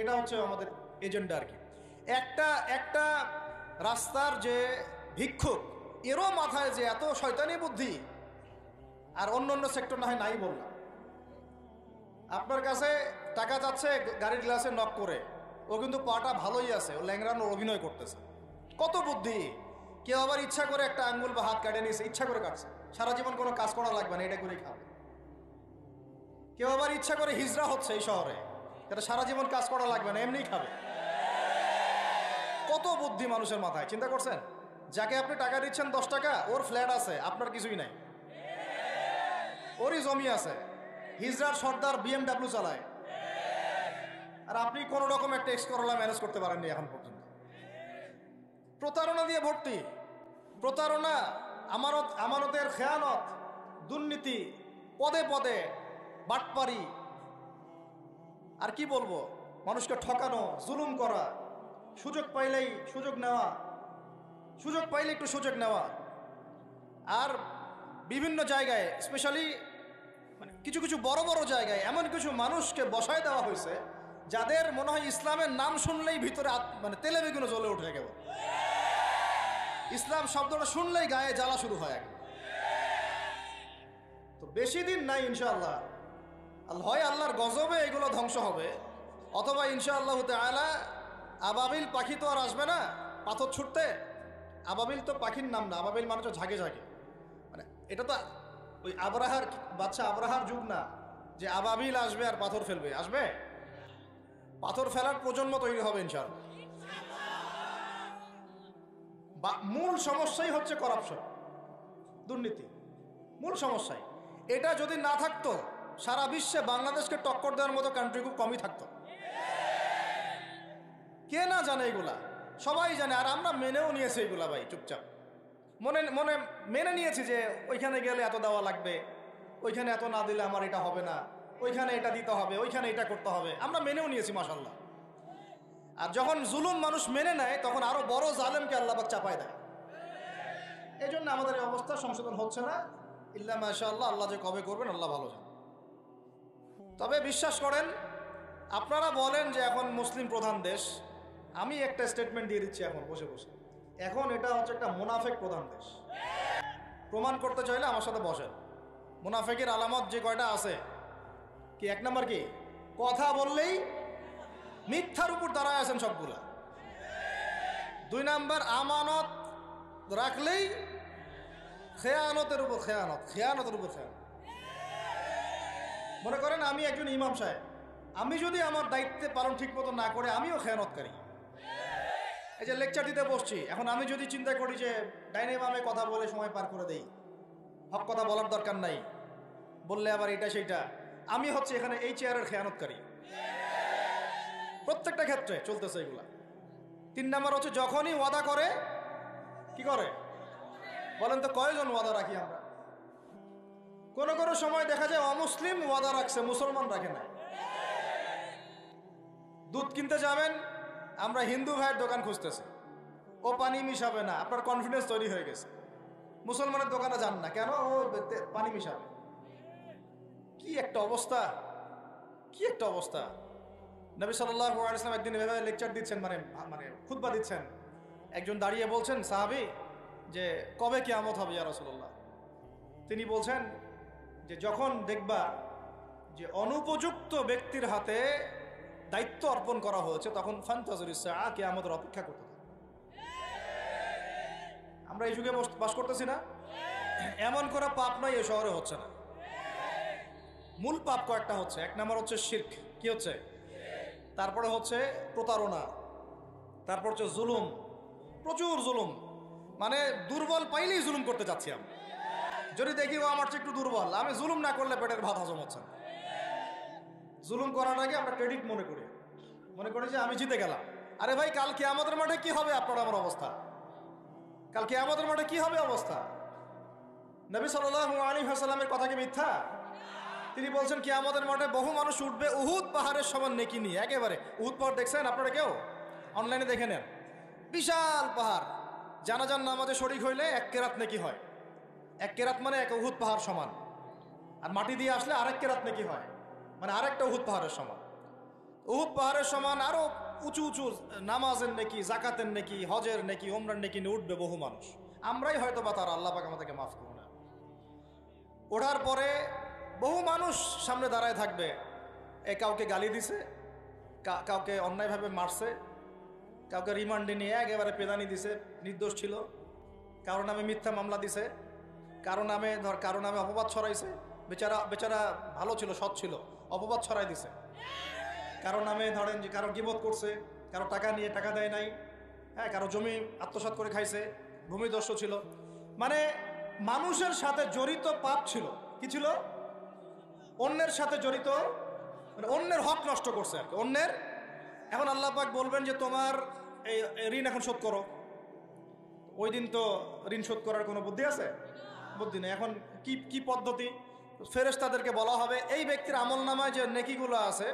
এটা হচ্ছে আমাদের এজেন্ডা আর কি। একটা রাস্তার যে ভিক্ষুক, এরও মাথায় যে এত শয়তানি বুদ্ধি, আর অন্য সেক্টর না হয় নাই বললাম। আপনার কাছে টাকা চাচ্ছে গাড়ির গ্লাসে নক করে, ও কিন্তু পাটা ভালোই আছে, ও ল্যাংড়ানোর অভিনয় করতেছে। কত বুদ্ধি! কেউ আবার ইচ্ছা করে একটা আঙ্গুল বা হাত কাটে নিয়েছে, ইচ্ছা করে কাটছে, সারা জীবন কোনো কাজ করা লাগবে না, এটা করেই খাবে। কেউ আবার ইচ্ছা করে হিজড়া হচ্ছে এই শহরে, এটা সারা জীবন কাজ করা লাগবে না, এমনিই খাবে। কত বুদ্ধি মানুষের মাথায়, চিন্তা করছেন? যাকে আপনি টাকা দিচ্ছেন 10 টাকা, ওর ফ্ল্যাট আছে, আপনার কিছুই নাই, ওরই জমি আছে, হিজড়ার সর্দার BMW চালায়, আর আপনি কোনো রকম একটা এক্সকরলা ম্যানেজ করতে পারেননি এখন পর্যন্ত। প্রতারণা দিয়ে ভর্তি, প্রতারণা, আমানতের খেয়ানত, দুর্নীতি, পদে পদে বাটপারি, আর কি বলবো, মানুষকে ঠকানো, জুলুম করা, সুযোগ পাইলেই সুযোগ নেওয়া, সুযোগ পাইলে একটু সুযোগ নেওয়া। আর বিভিন্ন জায়গায় স্পেশালি মানে কিছু কিছু বড় বড় জায়গায় এমন কিছু মানুষকে বসায় দেওয়া হয়েছে যাদের মনে হয় ইসলামের নাম শুনলেই ভিতরে মানে তেলে বেগুনে জ্বলে উঠে গেল, ইসলাম শব্দটা শুনলেই গায়ে জ্বালা শুরু হয়। তো বেশি দিন নাই ইনশাআল্লাহ, হয় আল্লাহর গজবে এগুলো ধ্বংস হবে, অথবা ইনশাআল্লাহ তাআলা আবাবিল পাখি তো আর আসবে না পাথর ছুটতে। আবাবিল তো পাখির নাম না, আবাবিল মানে তো ঝাঁকে ঝাঁকে, মানে এটা তো ওই আবরাহার বাচ্চা আবরাহার যুগ না যে আবাবিল আসবে আর পাথর ফেলবে। আসবে, পাথর ফেলার প্রজন্ম তৈরি হবে ইনশাআল্লাহ। মূল সমস্যাই হচ্ছে করাপশন, দুর্নীতি, মূল সমস্যাই। এটা যদি না থাকতো সারা বিশ্বে বাংলাদেশকে টক্কর দেওয়ার মতো কান্ট্রি খুব কমই থাকতো। কে না জানে এগুলা, সবাই জানে, আর আমরা মেনেও নিয়েছি এগুলা ভাই, চুপচাপ মনে মনে মেনে নিয়েছি যে ওইখানে গেলে এত দেওয়া লাগবে, ওইখানে এত না দিলে আমার এটা হবে না, ওইখানে এটা দিতে হবে, ওইখানে এটা করতে হবে, আমরা মেনেও নিয়েছি মাশাআল্লাহ। আর যখন জুলুম মানুষ মেনে নেয় তখন আরো বড় জালেমকে আল্লাহ পাক চাপায় দেয়। এই জন্য আমাদের এই অবস্থা সংশোধন হচ্ছে না, ইল্লা মাশাআল্লাহ। আল্লাহ যে কবে করবেন আল্লাহ ভালো জানেন। তবে বিশ্বাস করেন, আপনারা বলেন যে এখন মুসলিম প্রধান দেশ, আমি একটা স্টেটমেন্ট দিয়ে দিচ্ছি এখন বসে বসে, এখন এটা হচ্ছে একটা মুনাফেক প্রধান দেশ। প্রমাণ করতে চাইলে আমার সাথে বসেন। মুনাফেকের আলামত যে কয়টা আছে, কি এক নাম্বার কি, কথা বললেই মিথ্যার উপর দাঁড়ায় আছেন সবগুলা। 2 নাম্বার, আমানত রাখলেই খেয়ানতের উপর খেয়ানত, খেয়ানতের উপর খেয়ানত। মনে করেন আমি একজন ইমাম সাহেব, আমি যদি আমার দায়িত্বে পালন ঠিক মতো না করে আমিও খেয়ানতকারী। এই যে লেকচার দিতে বসছি, এখন আমি যদি চিন্তা করি যে ডাইনে বামে কথা বলে সময় পার করে দেই, হক কথা বলার দরকার নাই, বললে আবার এটা সেইটা, আমি হচ্ছে এখানে এই চেয়ারের খেয়ানতকারী। প্রত্যেকটা ক্ষেত্রে চলতেছে এগুলা। 3 নাম্বার হচ্ছে যখনই ওয়াদা করে কি করে বলেন তো, কয়জন ওয়াদা রাখি আমরা? কোন কোন সময় দেখা যায় অমুসলিম ওয়াদা রাখছে, মুসলমান রাখে না। দুধ কিনতে যাবেন, আমরা হিন্দু ভাইয়ের দোকান খুঁজতেছি, ও পানি মিশাবে না, আপনার কনফিডেন্স তৈরি হয়ে গেছে। মুসলমানের দোকানে যান না কেন, ও পানি মিশাবে। কি একটা অবস্থা, কি একটা অবস্থা। নবী সাল্লাল্লাহু আলাইহি ওয়াসাল্লাম একদিন এভাবে লেকচার দিচ্ছেন, মানে খুতবা দিচ্ছেন। একজন দাঁড়িয়ে বলছেন সাহাবী যে কবে কিয়ামত হবে ইয়া রাসূলুল্লাহ? তিনি বলছেন যে যখন দেখবা যে অনুপযুক্ত ব্যক্তির হাতে দায়িত্ব অর্পণ করা হয়েছে তখন ফান্তাজুরিস সাআ, কিয়ামতের অপেক্ষা করতে থাকো। আমরা এই যুগে বাস করতেছি না? এমন করে পাপ নয় এই শহরে হচ্ছে না। মূল পাপ কয়েকটা হচ্ছে। 1 নাম্বার হচ্ছে শিরক, কি হচ্ছে? তারপরে হচ্ছে প্রতারণা, তারপর হচ্ছে জুলুম, প্রচুর জুলুম, মানে দুর্বল পাইলেই জুলুম করতে চাচ্ছি আমি। যদি দেখি ও আমার চেয়ে একটু দুর্বল, আমি জুলুম না করলে পেটের ভাত হজম হচ্ছে না। জুলুম করার আগে আমরা ক্রেডিট মনে করি যে আমি জিতে গেলাম। আরে ভাই, কাল কিয়ামতের মাঠে কি হবে আপনার আমার অবস্থা? কাল কিয়ামতের মাঠে কি হবে অবস্থা? নবী সাল্লাল্লাহু আলাইহি ওয়াসাল্লামের কথা কি মিথ্যা? তিনি বলছেন কিয়ামতের মাঠে বহু মানুষ উঠবে উহুদ পাহাড়ের সমান নেকি নিয়ে। একেবারে উহুদ পাহাড় দেখছেন আপনারা কেউ? অনলাইনে দেখে নেন, বিশাল পাহাড়। জানাজার নামাজে শরীক হইলে 1 কেরাত নেকি হয়। 1 কেরাত মানে 1 উহুদ পাহাড় সমান। আর মাটি দিয়ে আসলে আরেক কেরাত নেকি হয়, মানে আরেকটা উহুদ পাহাড়ের সমান। উহুদ পাহাড়ের সমান আরো উঁচু উঁচু নামাজের নেকি, জাকাতের নেকি, হজের নেকি, ওমরার নেকি নিয়ে উঠবে বহু মানুষ। আমরাই হয়তো বা তারা, আল্লাহ পাক আমাদেরকে মাফ করুন। ওঠার পরে বহু মানুষ সামনে দাঁড়ায় থাকবে। কাউকে গালি দিছে, কাউকে অন্যায়ভাবে মারছে, কাউকে রিমান্ডে নিয়ে একেবারে পেদানি দিছে, নির্দোষ ছিল, কারো নামে মিথ্যা মামলা দিছে, কারো নামে অপবাদ ছড়াইছে। বেচারা ভালো ছিল, সৎ ছিল, অপবাদ ছড়াই দিছে। কারো নামে ধরেন যে কারো গীবত করছে, কারো টাকা নিয়ে টাকা দেয় নাই, হ্যাঁ, কারো জমি আত্মসাৎ করে খাইছে, ভূমিদস্যু ছিল। মানে মানুষের সাথে জড়িত পাপ ছিল। কি ছিল? অন্যের সাথে জড়িত, মানে অন্যের হক নষ্ট করছে আর কি, অন্যের। এখন আল্লাহ পাক বলবেন যে তোমার এই ঋণ এখন শোধ করো। ওই দিন তো ঋণ শোধ করার কোনো বুদ্ধি আছে? বুদ্ধি নেই। এখন কি পদ্ধতি? ফেরেশতাদেরকে বলা হবে এই ব্যক্তির আমল নামায় যে নেকিগুলো আছে,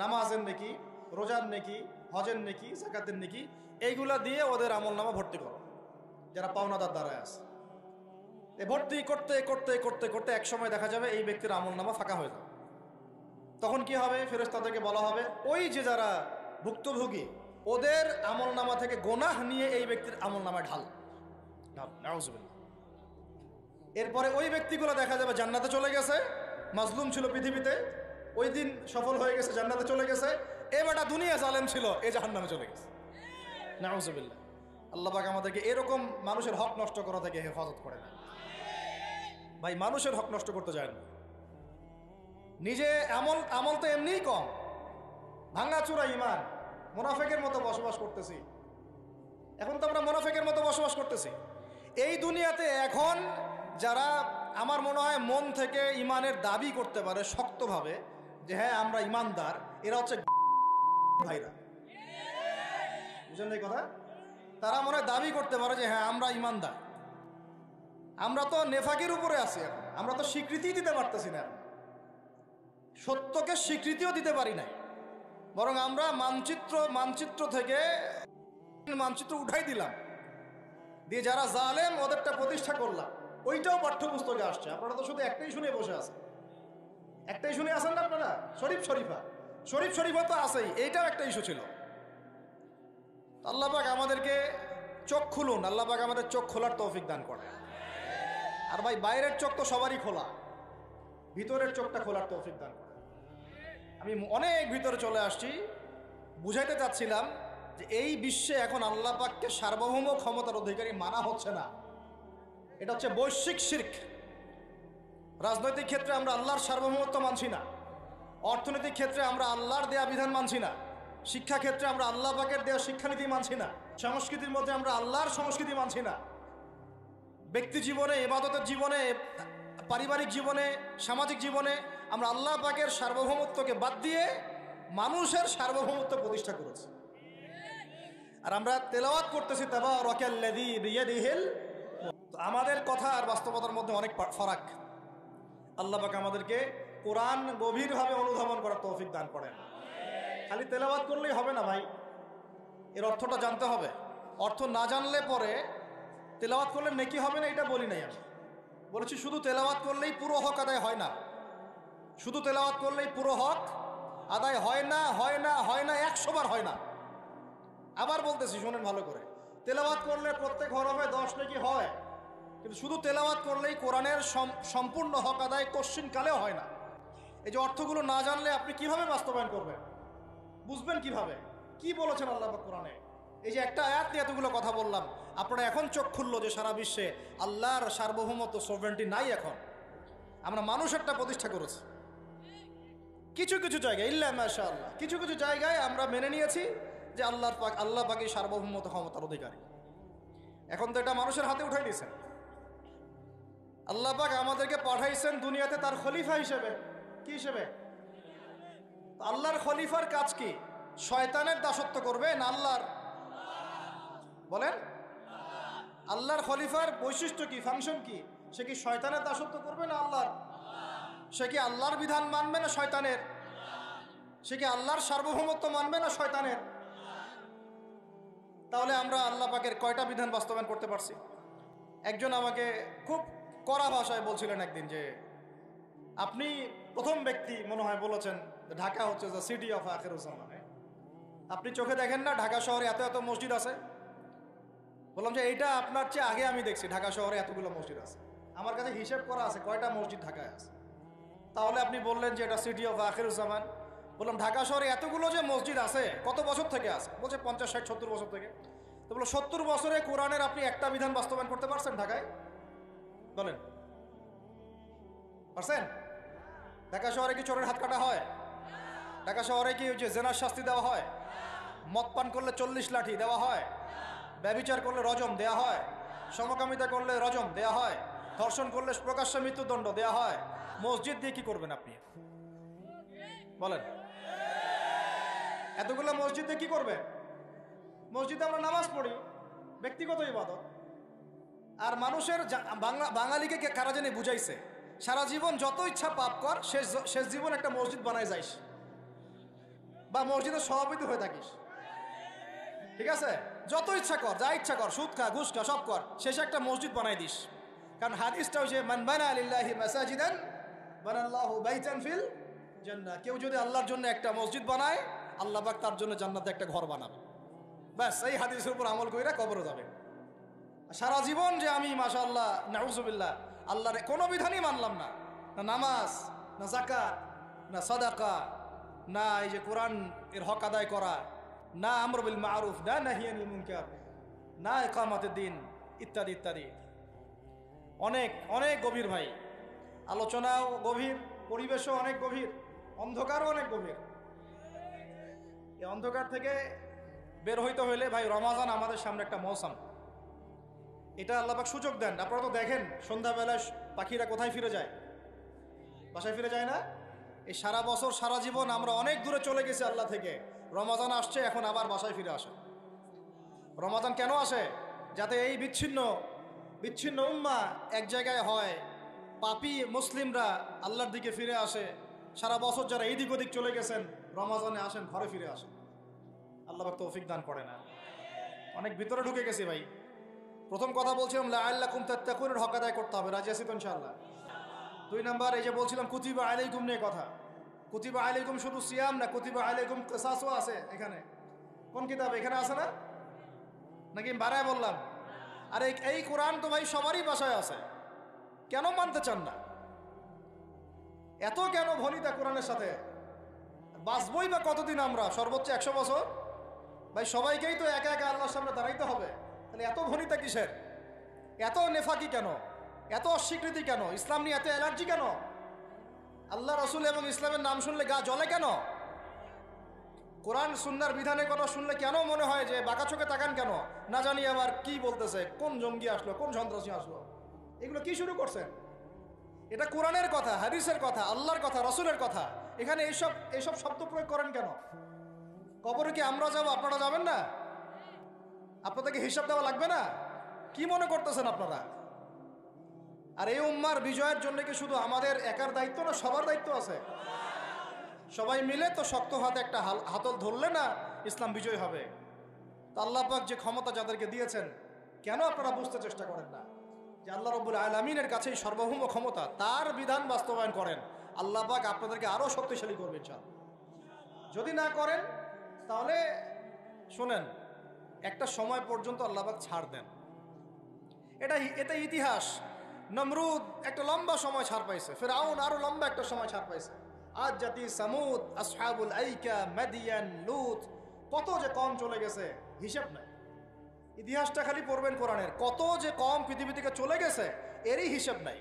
নামাজের নেকি, রোজার নেকি, হজের নেকি, যাকাতের নেকি, এইগুলা দিয়ে ওদের আমল নামা ভর্তি করো যারা পাওনাদার দ্বারায় আছে। এ ভর্তি করতে করতে করতে করতে এক সময় দেখা যাবে এই ব্যক্তির আমলনামা ফাঁকা হয়ে যাবে। তখন কি হবে? ফেরেশতাদেরকে বলা হবে ওই যে যারা ভুক্তভোগী ওদের আমলনামা থেকে গোনাহ নিয়ে এই ব্যক্তির আমলনামায় ঢাল। নাউজুবিল্লাহ। এরপরে ওই ব্যক্তিগুলো দেখা যাবে জান্নাতে চলে গেছে, মাজলুম ছিল পৃথিবীতে, ওই দিন সফল হয়ে গেছে, জান্নাতে চলে গেছে। এবারটা দুনিয়া জালেম ছিল, এ জাহান্নামে চলে গেছে। নাউজুবিল্লাহ। আল্লাহ পাক আমাদেরকে এরকম মানুষের হক নষ্ট করা থেকে হেফাজত করে না। ভাই মানুষের হক নষ্ট করতে যায় না। নিজে আমল তো এমনিই কম, ভাঙাচুরা ইমান, মুনাফিকের মতো বসবাস করতেছি। এখন তো আমরা মুনাফিকের মতো বসবাস করতেছি এই দুনিয়াতে। এখন যারা আমার মনে হয় মন থেকে ইমানের দাবি করতে পারে শক্তভাবে যে হ্যাঁ আমরা ইমানদার, এরা হচ্ছে ভাইরা। বুঝলেন এই কথা? তারা মনে হয় দাবি করতে পারে যে হ্যাঁ আমরা ইমানদার। আমরা তো নেফাকের উপরে আছি, এখন আমরা তো স্বীকৃতি দিতে পারতেছি না, সত্যকে স্বীকৃতিও দিতে পারি না। বরং আমরা মানচিত্র থেকে মানচিত্র উঠাই দিলাম, দিয়ে যারা জালেম ওদেরটা প্রতিষ্ঠা করলাম। ওইটাও পাঠ্যপুস্তকে আসছে। আপনারা তো শুধু একটাই শুনে বসে আছেন, একটাই শুনে আসেন না আপনারা? শরীফ শরীফা তো আছেই, এইটাও একটা ইস্যু ছিল। আল্লাহ পাক আমাদেরকে চোখ খুলুন, আল্লাহ পাক আমাদের চোখ খোলার তৌফিক দান করে। আর ভাই বাইরের চোখ তো সবারই খোলা, ভিতরের চোখটা খোলার তৌফিক দান করে। আমি অনেক ভিতরে চলে আসছি, বুঝাইতে চাচ্ছিলাম যে এই বিশ্বে এখন আল্লাহ পাককে সার্বভৌম ক্ষমতার অধিকারী মানা হচ্ছে না। এটা হচ্ছে বৈশ্বিক শিরক। রাজনৈতিক ক্ষেত্রে আমরা আল্লাহর সার্বভৌমত্ব মানছি না, অর্থনৈতিক ক্ষেত্রে আমরা আল্লাহর দেয়া বিধান মানছি না, শিক্ষা ক্ষেত্রে আমরা আল্লাহ পাকের দেয়া শিক্ষানীতি মানছি না, সংস্কৃতির মধ্যে আমরা আল্লাহর সংস্কৃতি মানছি না, ব্যক্তি জীবনে, ইবাদতের জীবনে, পারিবারিক জীবনে, সামাজিক জীবনে আমরা আল্লাহ পাকের সার্বভৌমত্বকে বাদ দিয়ে মানুষের সার্বভৌমত্ব প্রতিষ্ঠা করেছি। আর আমরা তেলাওয়াত করতেছি তাবারাকাল্লাযী বিয়াদিহিল। আমাদের কথা আর বাস্তবতার মধ্যে অনেক ফারাক। আল্লাহ পাক আমাদেরকে কোরআন গভীরভাবে অনুধাবন করার তৌফিক দান করেন। খালি তেলাওয়াত করলেই হবে না ভাই, এর অর্থটা জানতে হবে। অর্থ না জানলে পরে তেলাওয়াত করলে নেকি হবে না, এটা বলি নাই। আমি বলেছি শুধু তেলাওয়াত করলেই পুরো হক আদায় হয় না, শুধু তেলাওয়াত করলেই পুরো হক আদায় হয় না, 100 বার হয় না। আবার বলতেছি শোনেন ভালো করে, তেলাওয়াত করলে প্রত্যেক হরফে 10 নেকি হয়, কিন্তু শুধু তেলাওয়াত করলেই কোরআনের সম্পূর্ণ হক আদায় কোশ্চিনকালেও হয় না। এই যে অর্থগুলো না জানলে আপনি কিভাবে বাস্তবায়ন করবেন, বুঝবেন কিভাবে, কি বলেছেন আল্লাহ পাক কোরআনে? এই যে একটা আয়াত নিয়ে এতগুলো কথা বললাম, আপনারা এখন চোখ খুললো যে সারা বিশ্বে আল্লাহর সার্বভৌমত্ব সভরেন্টি নাই। এখন আমরা মানুষেরটা প্রতিষ্ঠা করেছি কিছু কিছু জায়গায়, ইল্লা মাশাআল্লাহ, কিছু কিছু জায়গায় আমরা মেনে নিয়েছি যে আল্লাহ পাকের সার্বভৌমত্ব ক্ষমতার অধিকারী। এখন তো এটা মানুষের হাতে উঠাই দিয়েছেন। আল্লাহ পাক আমাদেরকে পাঠাইছেন দুনিয়াতে তার খলিফা হিসেবে। কি হিসেবে? আল্লাহর খলিফার কাজ কি? শয়তানের দাসত্ব করবে না আল্লাহর? বলেন, আল্লাহর খলিফার বৈশিষ্ট্য কি, ফাংশন কি? সে কি শয়তানের দাসত্ব করবে না আল্লাহর? সে কি আল্লাহর বিধান মানবে না শয়তানের? সে কি আল্লাহর সার্বভৌমত্ব মানবে না শয়তানের? তাহলে আমরা আল্লাহ পাকের কয়টা বিধান বাস্তবায়ন করতে পারছি? একজন আমাকে খুব কড়া ভাষায় বলছিলেন একদিন যে আপনি প্রথম ব্যক্তি মনে হয় বলেছেন ঢাকা হচ্ছে দ্য সিটি অফ আখিরুজ্জামানে। আপনি চোখে দেখেন না ঢাকা শহরে এত এত মসজিদ আছে? বললাম যে এইটা আপনার চেয়ে আগে আমি দেখছি ঢাকা শহরে এতগুলো মসজিদ আছে। আমার কাছে হিসেব করা আছে কয়টা মসজিদ ঢাকায় আছে। তাহলে আপনি বললেন যে এটা সিটি অফ আখিরুজ্জামান। বললাম ঢাকা শহরে এতগুলো যে মসজিদ আছে কত বছর থেকে আছে? বলছে 50, 60, 70 বছর থেকে। তো বলো 70 বছরে কোরআনের আপনি একটা বিধান বাস্তবায়ন করতে পারছেন ঢাকায়? বলেন, পারছেন? ঢাকা শহরে কি চোরের হাত কাটা হয়? ঢাকা শহরে কি যে জেনার শাস্তি দেওয়া হয়? মদ পান করলে 40 লাঠি দেওয়া হয়? ব্যভিচার করলে রজম দেয়া হয়? সমকামিতা করলে রজম দেয়া হয়? ধর্ষণ করলে প্রকাশ্য মৃত্যুদণ্ড দেয়া হয়? মসজিদ দিয়ে কি করবেন আপনি? বলেন, এতগুলো মসজিদ দিয়ে কি করবেন? মসজিদে আমরা নামাজ পড়ি, ব্যক্তিগত ইবাদত। আর মানুষের বাঙালিকে কারা জানি বুঝাইছে সারা জীবন যত ইচ্ছা পাপ কর, শেষ জীবন একটা মসজিদ বানায় যাইস বা মসজিদের সভাপতি হয়ে থাকিস। ঠিক আছে, যত ইচ্ছা কর, যা ইচ্ছা কর, সুদ খা, ঘুষ খা, সব কর, শেষে একটা মসজিদ বানাই দিস। কারণ হাদিসটাও যে মান বানা লিল্লাহি মাসাজিদান বানাল্লাহু বাইতান ফিল জান্নাহ, কেউ যদি আল্লাহর জন্য একটা মসজিদ বানায়, আল্লাহ পাক তার জন্য জান্নাতে একটা ঘর বানাবে। ব্যাস, এই হাদিসের উপর আমল কইরা কবরে যাবে। সারা জীবন যে আমি মাশাআল্লাহ নাউজুবিল্লাহ আল্লাহর কোনো বিধানই মানলাম না, না নামাজ, না যাকাত, না সাদাকা, না এই যে কোরআন এর হক আদায় করা, না আমর বিল মারুফ, না নাহি আনিল মুনকার, না ইকামাতের দিন, ইত্যাদি ইত্যাদি। অনেক অনেক গভীর ভাই, আলোচনাও গভীর, পরিবেশও অনেক গভীর, অন্ধকারও অনেক গভীর। এই অন্ধকার থেকে বের হইতে হইলে ভাই রমাজান আমাদের সামনে একটা মৌসুম, এটা আল্লাহ পাক সুযোগ দেন। আপনারা তো দেখেন সন্ধ্যাবেলায় পাখিরা কোথায় ফিরে যায়, বাসায় ফিরে যায় না? এই সারা বছর সারা জীবন আমরা অনেক দূরে চলে গেছি আল্লাহ থেকে, রমাজান আসছে এখন আবার বাসায় ফিরে আসে। রমাজান কেন আসে? যাতে এই বিচ্ছিন্ন বিচ্ছিন্ন উম্মাহ এক জায়গায় হয়, পাপী মুসলিমরা আল্লাহর দিকে ফিরে আসে। সারা বছর যারা এদিক ওদিক চলে গেছেন রমাজানে আসেন, ঘরে ফিরে আসেন। আল্লাহ পাক তৌফিক দান করে না। অনেক ভিতরে ঢুকে গেছি ভাই। প্রথম কথা বলছিলাম লাআল্লাকুম তাত্তাকুনের হক আদায় করতে হবে, রাজি আছি তো ইনশাআল্লাহ? 2 নাম্বার এই যে বলছিলাম কুতিবা আলাইকুম নিয়ে কথা। কুতিবা আলাইকুম শুধু সিয়াম না, কুতিবা আলাইকুম কিসাসও আছে এখানে। কোন কিতাব এখানে আছে না? নাকি বাড়ায় বললাম? আর এই কোরআন তো ভাই সবারই বাসায় আছে, কেন মানতে চান না? এত কেন ভনিতা কোরআনের সাথে? বাঁচবই বা কতদিন আমরা? সর্বোচ্চ 100 বছর। ভাই সবাইকেই তো একা একা আল্লাহর সামনে দাঁড়াইতে হবে, তাহলে এত ভনিতা কিসের? এত নেফাকি কেন? এত অস্বীকৃতি কেন? ইসলাম নিয়ে এত অ্যালার্জি কেন? আল্লাহ রসুল এবং ইসলামের নাম শুনলে গা জ্বলে কেন? কোরআন সুন্নাহর বিধানের কথা শুনলে কেন মনে হয় যে বাঁকা চোখে তাকান কেন? না জানি আবার কি বলতেছে, কোন জঙ্গি আসলো, কোন সন্ত্রাসী আসলো, এগুলো কি শুরু করছেন? এটা কোরআনের কথা, হাদিসের কথা, আল্লাহর কথা, রসুলের কথা। এখানে এইসব শব্দ প্রয়োগ করেন কেন? কবরে কি আমরা যাবো, আপনারা যাবেন না? আপনাদেরকে হিসাব দেওয়া লাগবে না? কি মনে করতেছেন আপনারা? আর এই উম্মার বিজয়ের জন্য কি শুধু আমাদের একার দায়িত্ব না, সবার দায়িত্ব আছে? সবাই মিলে তো শক্ত হাতে একটা হাতল ধরলে না ইসলাম বিজয় হবে। তো আল্লাহ পাক যে ক্ষমতা যাদেরকে দিয়েছেন, কেন আপনারা বুঝতে চেষ্টা করেন না যে আল্লাহ রব্বুল আলামিনের কাছেই সর্বভৌম ক্ষমতা, তার বিধান বাস্তবায়ন করেন, আল্লাহ পাক আপনাদেরকে আরো শক্তিশালী করবেন ইনশাআল্লাহ। যদি না করেন তাহলে শোনেন, একটা সময় পর্যন্ত আল্লাহ পাক ছাড় দেন। এটা ইতিহাস। নমরুদ একটা লম্বা সময় ছাড় পাইছে, ফিরআউন আরো লম্বা একটা সময় ছাড় পাইছে, আজ জাতি সামুদ, আসহাবুল আইকা, মাদিয়ান, লুত, কত যে কম চলে গেছে হিসাব নাই। ইতিহাসটা খালি পড়বেন কোরআনের, কত যে কম পৃথিবী থেকে চলে গেছে এরই হিসাব নাই।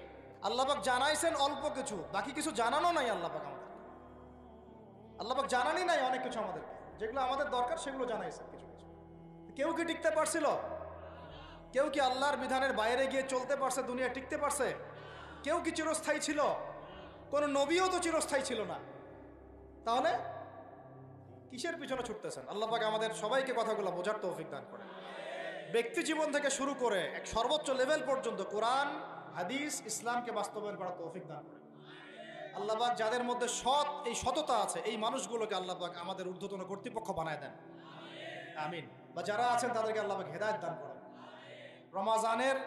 আল্লাহ পাক জানাইছেন অল্প কিছু, বাকি কিছু জানানো নাই। আল্লাহ পাক জানানি নাই অনেক কিছু আমাদেরকে, যেগুলো আমাদের দরকার সেগুলো জানাইছেন কিছু কিছু। কেউ কি টিকতে পারছিল? কেউ কি আল্লাহর বিধানের বাইরে গিয়ে চলতে পারছে? দুনিয়া টিকতে পারছে? কেউ কি চিরস্থায়ী ছিল? কোন নবীও তো চিরস্থায়ী ছিল না। তাহলে কিসের পিছনে ছুটতেছেন? আল্লাহ পাক আমাদের সবাইকে কথাগুলো বোঝার তৌফিক দান করেন। ব্যক্তি জীবন থেকে শুরু করে এক সর্বোচ্চ লেভেল পর্যন্ত কোরআন, হাদিস, ইসলামকে বাস্তবায়ন করার তৌফিক দান করেন। আল্লাহ পাক যাদের মধ্যে এই সততা আছে, এই মানুষগুলোকে আল্লাহ পাক আমাদের ঊর্ধ্বতন কর্তৃপক্ষ বানায় দেন, আমিন। বা যারা আছেন তাদেরকে আল্লাহ পাক হেদায়েত দান করেন। রমাজানের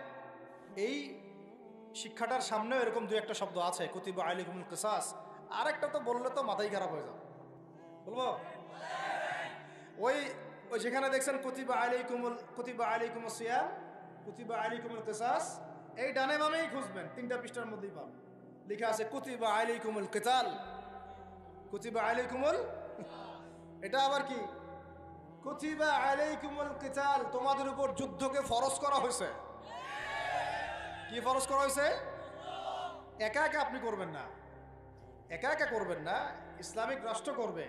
এই শিক্ষাটার সামনেও এরকম 2-1 শব্দ আছে, কুতিবা আলাইকুমুল কিসাস। আরেকটা তো বললে তো মাথাই খারাপ হয়ে যাবে, বলবো? ওই যেখানে দেখছেন কুতিবা আলাইকুমুস সিয়াম, কুতিবা আলাইকুমুল কিসাস, এই ডানে বামেই খুঁজবেন, 3টা পৃষ্ঠার মধ্যেই পাবেন লেখা আছে কুতিবা আলাইকুমুল কিতাল। কুতিবা আলাইকুমুল, এটা আবার কি? কুতিবা আলাইকুমুল কিতাল, তোমাদের উপর যুদ্ধকে ফরজ করা হয়েছে। কি ফরজ করা হয়েছে? একা একা আপনি করবেন না, একা একা করবেন না। ইসলামিক রাষ্ট্র করবে,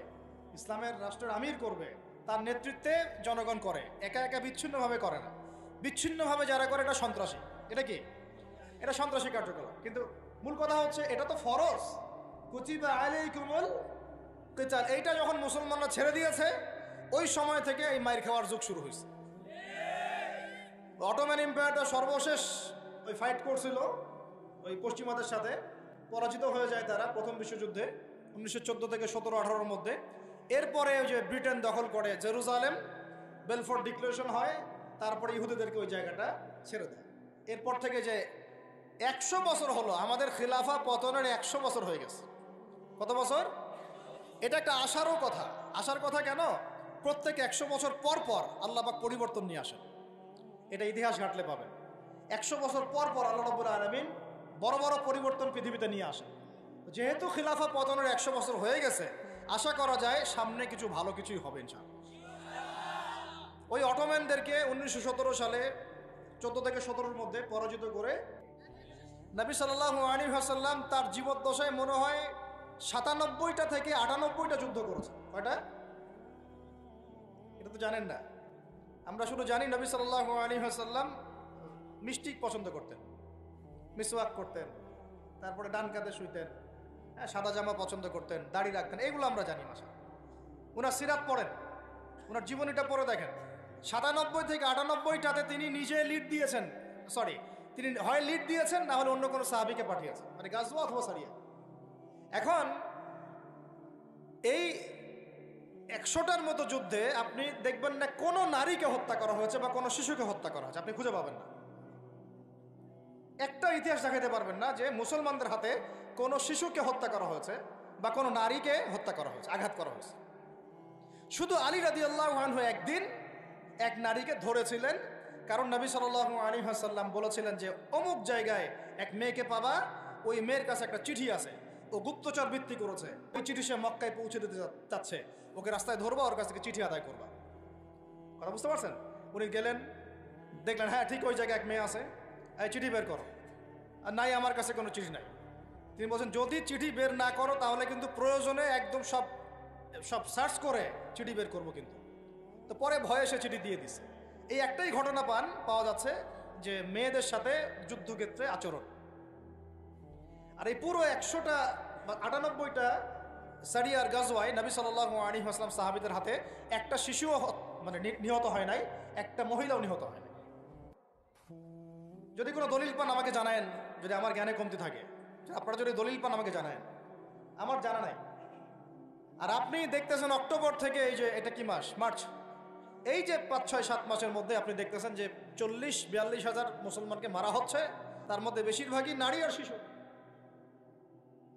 ইসলামের রাষ্ট্রের আমির করবে, তার নেতৃত্বে জনগণ করে, একা একা বিচ্ছিন্নভাবে করে না। বিচ্ছিন্নভাবে যারা করে এটা সন্ত্রাসী। এটা কি? এটা সন্ত্রাসী কার্যকলাপ। কিন্তু মূল কথা হচ্ছে এটা তো ফরজ। কুতিবা আলাইকুমুল কিতাল, এইটা যখন মুসলমানরা ছেড়ে দিয়েছে ওই সময় থেকে এই মাইর খাওয়ার যুগ শুরু হয়েছে। অটোম্যান এম্পায়ারটা সর্বশেষ ওই ফাইট করছিল ওই পশ্চিমাদের সাথে, পরাজিত হয়ে যায় তারা প্রথম বিশ্বযুদ্ধে 1914 থেকে 17-18-র মধ্যে। এরপরে ওই যে ব্রিটেন দখল করে জেরুজালেম, বেলফোর্ট ডিক্লারেশন হয়, তারপরে ইহুদিদেরকে ওই জায়গাটা ছেড়ে দেয়। এরপর থেকে যে 100 বছর হলো আমাদের খিলাফা পতনের, 100 বছর হয়ে গেছে। কত বছর? এটা একটা আশারও কথা। আশার কথা কেন? প্রত্যেক 100 বছর পর পর আল্লাহ পাক পরিবর্তন নিয়ে আসেন। এটা ইতিহাস ঘাটলে পাবেন। 100 বছর পর পর আল্লাহ রাব্বুল আলামিন বড় বড় পরিবর্তন পৃথিবীতে নিয়ে আসেন। যেহেতু খিলাফা পতনের 100 বছর হয়ে গেছে, আশা করা যায় সামনে কিছু ভালো কিছুই হবে ইনশাআল্লাহ। ওই অটোম্যানদেরকে 1917 সালে 14 থেকে 17-র মধ্যে পরাজিত করে নবী সাল্লাল্লাহু আলাইহি ওয়াসাল্লাম তার জীবদ্দশায় মনে হয় 97টা থেকে 98টা যুদ্ধ করেছে। কয়টা? এটা তো জানেন না। আমরা শুধু জানি নবী সাল্লাল্লাহু আলাইহি ওয়াসাল্লাম মিষ্টি পছন্দ করতেন, মিসওয়াক করতেন, তারপরে ডান কাঁধে শুইতেন, হ্যাঁ, সাদা জামা পছন্দ করতেন, দাড়ি রাখতেন, এগুলো আমরা জানি। মাসা ওনার সিরাত পড়েন, ওনার জীবনীটা পড়ে দেখেন। 97 থেকে 98টাতে তিনি নিজে লিড দিয়েছেন, তিনি হয় লিড দিয়েছেন না হলে অন্য কোনো সাহাবীকে পাঠিয়েছেন, মানে গাজওয়া অথবা সারিয়া। এখন এই 100টার মতো যুদ্ধে আপনি দেখবেন না কোনো নারীকে হত্যা করা হয়েছে বা কোনো শিশুকে হত্যা করা হয়েছে, আপনি খুঁজে পাবেন না। একটা ইতিহাস দেখাতে পারবেন না যে মুসলমানদের হাতে কোনো শিশুকে হত্যা করা হয়েছে বা কোনো নারীকে হত্যা করা হয়েছে, আঘাত করা হয়েছে। শুধু আলী রাদিয়াল্লাহু আনহু একদিন এক নারীকে ধরেছিলেন, কারণ নবী সাল্লাল্লাহু আলাইহি ওয়াসাল্লাম বলেছিলেন যে অমুক জায়গায় এক মেয়েকে পাবা, ওই মেয়ের কাছে একটা চিঠি আছে, ও গুপ্তচর বৃত্তি করেছে, ওই চিঠি সে মক্কায় পৌঁছে দিতে চাচ্ছে, ওকে রাস্তায় ধরবা, ওর কাছ থেকে চিঠি আদায় করবা। কথা বুঝতে পারছেন? উনি গেলেন, দেখলেন হ্যাঁ ঠিক ওই জায়গায় এক মেয়ে আছে, এই চিঠি বের করো। আর নাই, আমার কাছে কোনো চিঠি নাই। তিনি বলছেন যদি চিঠি বের না করো তাহলে কিন্তু প্রয়োজনে একদম সব সার্চ করে চিঠি বের করবো কিন্তু। তো পরে ভয়ে সে চিঠি দিয়ে দিছে। এই একটাই ঘটনা পাওয়া যাচ্ছে যে মেয়েদের সাথে যুদ্ধক্ষেত্রে আচরণ। আর এই পুরো 100টা বা 98টা সারিয়ার গাজওয়ায় নবী সাল্লাল্লাহু আলাইহি ওয়াসাল্লাম সাহাবীদের হাতে একটা শিশুও মানে নিহত হয় নাই, একটা মহিলাও নিহত হয় নাই। যদি কোনো দলিল পান আমাকে জানায়েন, যদি আমার জ্ঞানে কমতি থাকে, আপনারা যদি দলিল পান আমাকে জানায়েন, আমার জানা নাই। আর আপনি দেখতেছেন অক্টোবর থেকে, এই যে এটা কি মাস, মার্চ, এই যে 5-6-7 মাসের মধ্যে আপনি দেখতেছেন যে 40-42 হাজার মুসলমানকে মারা হচ্ছে, তার মধ্যে বেশিরভাগই নারী আর শিশু।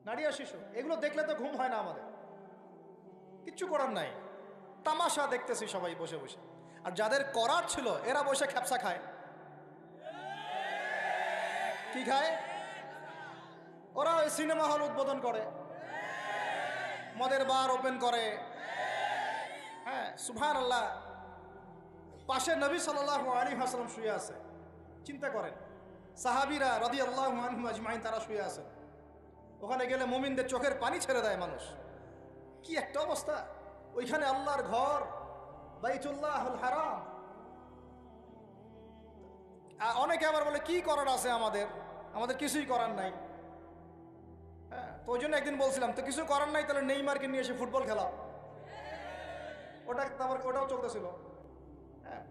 নারী আর শিশু, এগুলো দেখলে তো ঘুম হয় না আমাদের, কিচ্ছু করার নাই, তামাশা দেখতেছি সবাই বসে বসে। আর যাদের করার ছিল এরা বসে খ্যাপসা খায়। কি খায়? ওরা ওই সিনেমা হল উদ্বোধন করে, মদের বার ওপেন করে, হ্যাঁ সুবহানাল্লাহ। পাশে নবী সাল্লাল্লাহু আলাইহি ওয়াসাল্লাম শুয়ে আছে, চিন্তা করেন, সাহাবীরা রাদিয়াল্লাহু আনহুম আজমাইন তারা শুয়ে আছেন। ওখানে গেলে মুমিনদের চোখের পানি ছেড়ে দেয় মানুষ। কি একটা অবস্থা! ওইখানে আল্লাহর ঘর বাইতুল্লাহুল হারাম। অনেকে আবার বলে কি করার আছে আমাদের কিছুই করার নাই। হ্যাঁ, তো ওই জন্য একদিন বলছিলাম তো কিছু করার নাই, তাহলে নেইমারকে নিয়ে এসে ফুটবল খেলাও। ওটাও চলতেছিল। হ্যাঁ,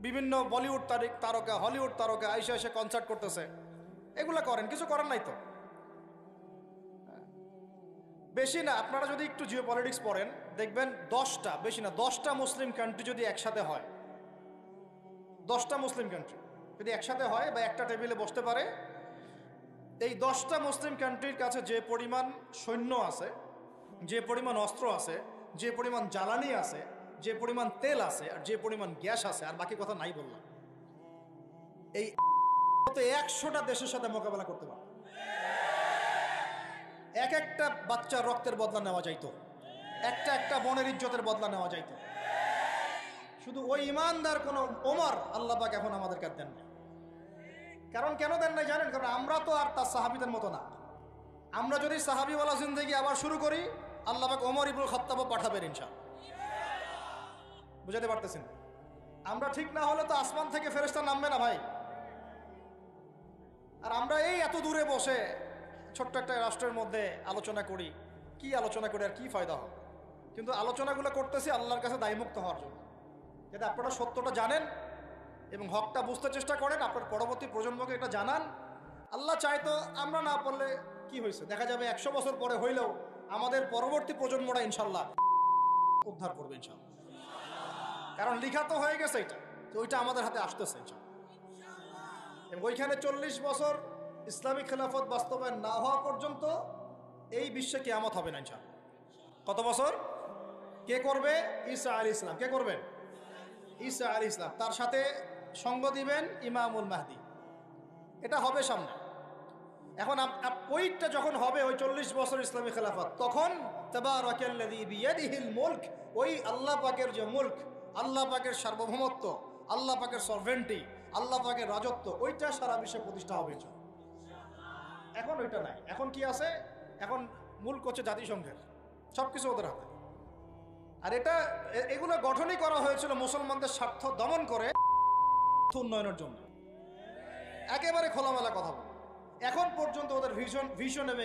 বিভিন্ন বলিউড তারকা, হলিউড তারকা এসে কনসার্ট করতেছে, এগুলা করেন, কিছু করার নাই তো। বেশি না, আপনারা যদি একটু জিও পলিটিক্স পড়েন দেখবেন 10টা, বেশি না 10টা মুসলিম কান্ট্রি যদি একসাথে হয়, 10টা মুসলিম কান্ট্রি যদি একসাথে হয় বা একটা টেবিলে বসতে পারে, এই 10টা মুসলিম কান্ট্রির কাছে যে পরিমাণ সৈন্য আছে, যে পরিমাণ অস্ত্র আছে, যে পরিমাণ জ্বালানি আছে, যে পরিমাণ তেল আছে, আর যে পরিমাণ গ্যাস আছে, আর বাকি কথা নাই বললাম, এই 100টা দেশের সাথে মোকাবেলা করতে পারে। এক একটা বাচ্চার রক্তের বদলা নেওয়া যাইতো, একটা বোনের ইজ্জতের বদলা নেওয়া যাইতো। শুধু ওই ইমানদার কোন ওমর আল্লাহ পাক এখন আমাদেরকে দেন নাই। কারণ কেন দেন নাই জানেন? কারণ আমরা তো আর তার সাহাবীদের মতো না। আমরা যদি সাহাবীওয়ালা জিন্দেগি আবার শুরু করি, আল্লাহ পাক ওমর ইবনুল খাত্তাবও পাঠাবেন ইনশাআল্লাহ। বুঝাতে পারতেছেন? আমরা ঠিক না হলে তো আসমান থেকে ফেরেশতা নামবে না ভাই। আর আমরা এই এত দূরে বসে ছোট্ট একটা রাষ্ট্রের মধ্যে আলোচনা করি, কি আলোচনা করে আর কি ফায়দা হবে? কিন্তু আলোচনাগুলো করতেছি আল্লাহর কাছে দায়মুক্ত হওয়ার জন্য, যাতে আপনারা সত্যটা জানেন এবং হকটা বুঝতে চেষ্টা করেন, আপনার পরবর্তী প্রজন্মকে এটা জানান। আল্লাহ চাইতো আমরা না পড়লে কি হয়েছে, দেখা যাবে 100 বছর পরে হইলেও আমাদের পরবর্তী প্রজন্মরা ইনশাল্লাহ উদ্ধার করবে ইনশাল্লাহ। কারণ লিখা তো হয়ে গেছে এটা, তো ওইটা আমাদের হাতে আসতেছে ইনশাল্লাহ। এবং ওইখানে 40 বছর ইসলামিক খেলাফত বাস্তবায়ন না হওয়া পর্যন্ত এই বিশ্বে কিয়ামত হবে না ইনশাআল্লাহ। কত বছর? কে করবে? ঈসা আলাইহিস সালাম। কে করবেন? ঈসা আলাইহিস সালাম। তার সাথে সঙ্গ দিবেন ইমামুল মাহদি। এটা হবে সামনে। এখন ওইটা যখন হবে, ওই 40 বছর ইসলামী খেলাফত, তখন তাবারাকাল্লাযী বিয়াদিহিল মুলক, ওই আল্লাহ পাকের যে মুলক, আল্লাহ পাকের সার্বভৌমত্ব, আল্লাহ পাকের সরভেন্টি, আল্লাহ পাকের রাজত্ব, ওইটা সারা বিশ্বে প্রতিষ্ঠা হবে। এখন ওইটা নাই। এখন কি আছে? এখন মুলক হচ্ছে জাতিসংঘের, সবকিছু ওদের হাতে। আর এগুলো গঠনই করা হয়েছিল মুসলমানদের স্বার্থ দমন করে উন্নয়নের জন্য। একেবারে খোলামেলা কথা বল। এখন পর্যন্ত ওদের ভিশন এবং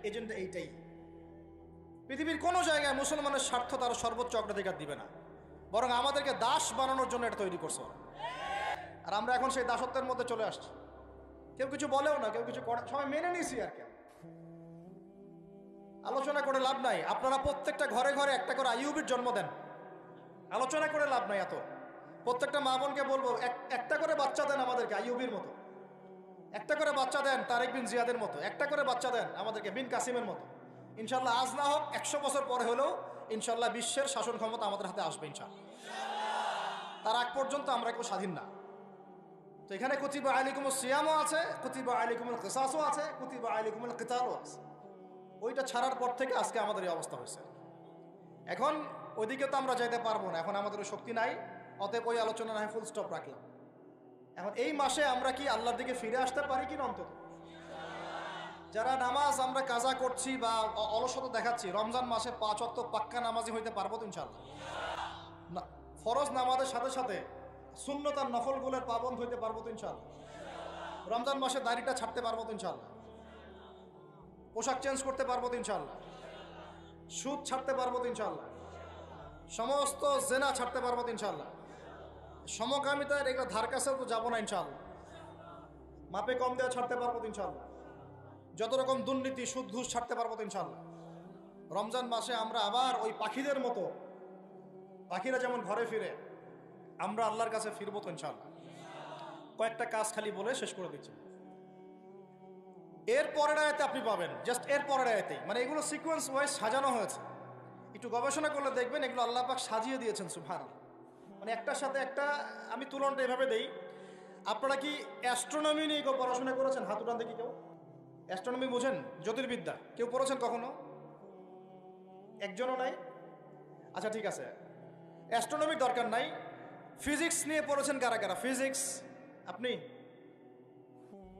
এজেন্ডা এইটাই। পৃথিবীর কোনো জায়গায় মুসলমানের স্বার্থ তারা সর্বোচ্চ অগ্রাধিকার দিবে না, বরং আমাদেরকে দাস বানানোর জন্য এটা তৈরি করছে। আর আমরা এখন সেই দাসত্বের মধ্যে চলে আসছি। কেউ কিছু বলেও না, কেউ কিছু করে, সবাই মেনে নিছি। আর কেন আলোচনা করে লাভ নাই? আপনারা প্রত্যেকটা ঘরে ঘরে একটা করে আইয়ুবের জন্ম দেন। আলোচনা করে লাভ নাই। এত প্রত্যেকটা মা বোনকে বলবো, একটা করে বাচ্চা দেন আমাদেরকে আইয়ুবের মতো, একটা করে বাচ্চা দেন তারেক বিন জিয়াদের মতো, একটা করে বাচ্চা দেন আমাদেরকে বিন কাসিমের মতো। ইনশাল্লাহ আজ না হোক 100 বছর পরে হলেও ইনশাল্লাহ বিশ্বের শাসন ক্ষমতা আমাদের হাতে আসবে ইনশাল্লাহ। তার আগ পর্যন্ত আমরা কেউ স্বাধীন না। তো এখানে কুতিবা আলাইকুমুস সিয়ামও আছে, কুতিবা আলাইকুমুল কিসাসও আছে, কুতিবা আলাইকুমুল কিতালও আছে। ওইটা ছাড়ার পর থেকে আজকে আমাদের এই অবস্থা হয়েছে। এখন ওইদিকে তো আমরা যেতে পারবো না, এখন আমাদের শক্তি নাই। অতএব ওই আলোচনা না ফুল স্টপ রাখলাম। এখন এই মাসে আমরা কি আল্লাহর দিকে ফিরে আসতে পারি কিনা? অন্তত যারা নামাজ আমরা কাজা করছি বা অলসতা দেখাচ্ছি, রমজান মাসে 5 ওয়াক্ত পাক্কা নামাজি হইতে পারবো তো ইনশাআল্লাহ? না, ফরজ নামাজের সাথে সাথে সুন্নত আর নফলগুলোর পাবন্দ হইতে পারবো তো ইনশাআল্লাহ? রমজান মাসে দাড়িটা ছাড়তে পারবো তো ইনশাআল্লাহ? পোশাক চেঞ্জ করতে পারবো তো ইনশাআল্লাহ? সুদ ছাড়তে পারবো তো ইনশাআল্লাহ? সমস্ত জেনা ছাড়তে পারবো তো ইনশাআল্লাহ? সমকামিতার এগুলো ধার কাছেও তো যাবো না ইনশাআল্লাহ? মাপে কম দেওয়া ছাড়তে পারবো তো ইনশাআল্লাহ? যত রকম দুর্নীতি, সুদ ঘুষ ছাড়তে পারবো তো ইনশাআল্লাহ? রমজান মাসে আমরা আবার ওই পাখিদের মতো, পাখিরা যেমন ঘরে ফিরে, আমরা আল্লাহর কাছে ফিরবো তো ইনশাআল্লাহ? কয়েকটা কাজ খালি বলে শেষ করে দিচ্ছি। এর পরের আয়াতে আপনি পাবেন, জাস্ট এর পরের আয়াতেই, মানে এগুলো সিকোয়েন্স ওয়াইজ সাজানো হয়েছে। একটু গবেষণা করলে দেখবেন এগুলো আল্লাহ পাক সাজিয়ে দিয়েছেন সুবহানাল্লাহ। মানে একটার সাথে একটা। আমি তুলনাটা এভাবে দেই, আপনারা কি অ্যাস্ট্রোনমি নিয়ে কেউ পড়াশোনা করেছেন? হাত উঠান দেখি কেউ। অ্যাস্ট্রোনমি বোঝেন? জ্যোতির্বিদ্যা কেউ পড়েছেন কখনো? একজনও নাই? আচ্ছা ঠিক আছে, অ্যাস্ট্রোনমির দরকার নাই। ফিজিক্স নিয়ে পড়েছেন কারা কারা? ফিজিক্স, আপনি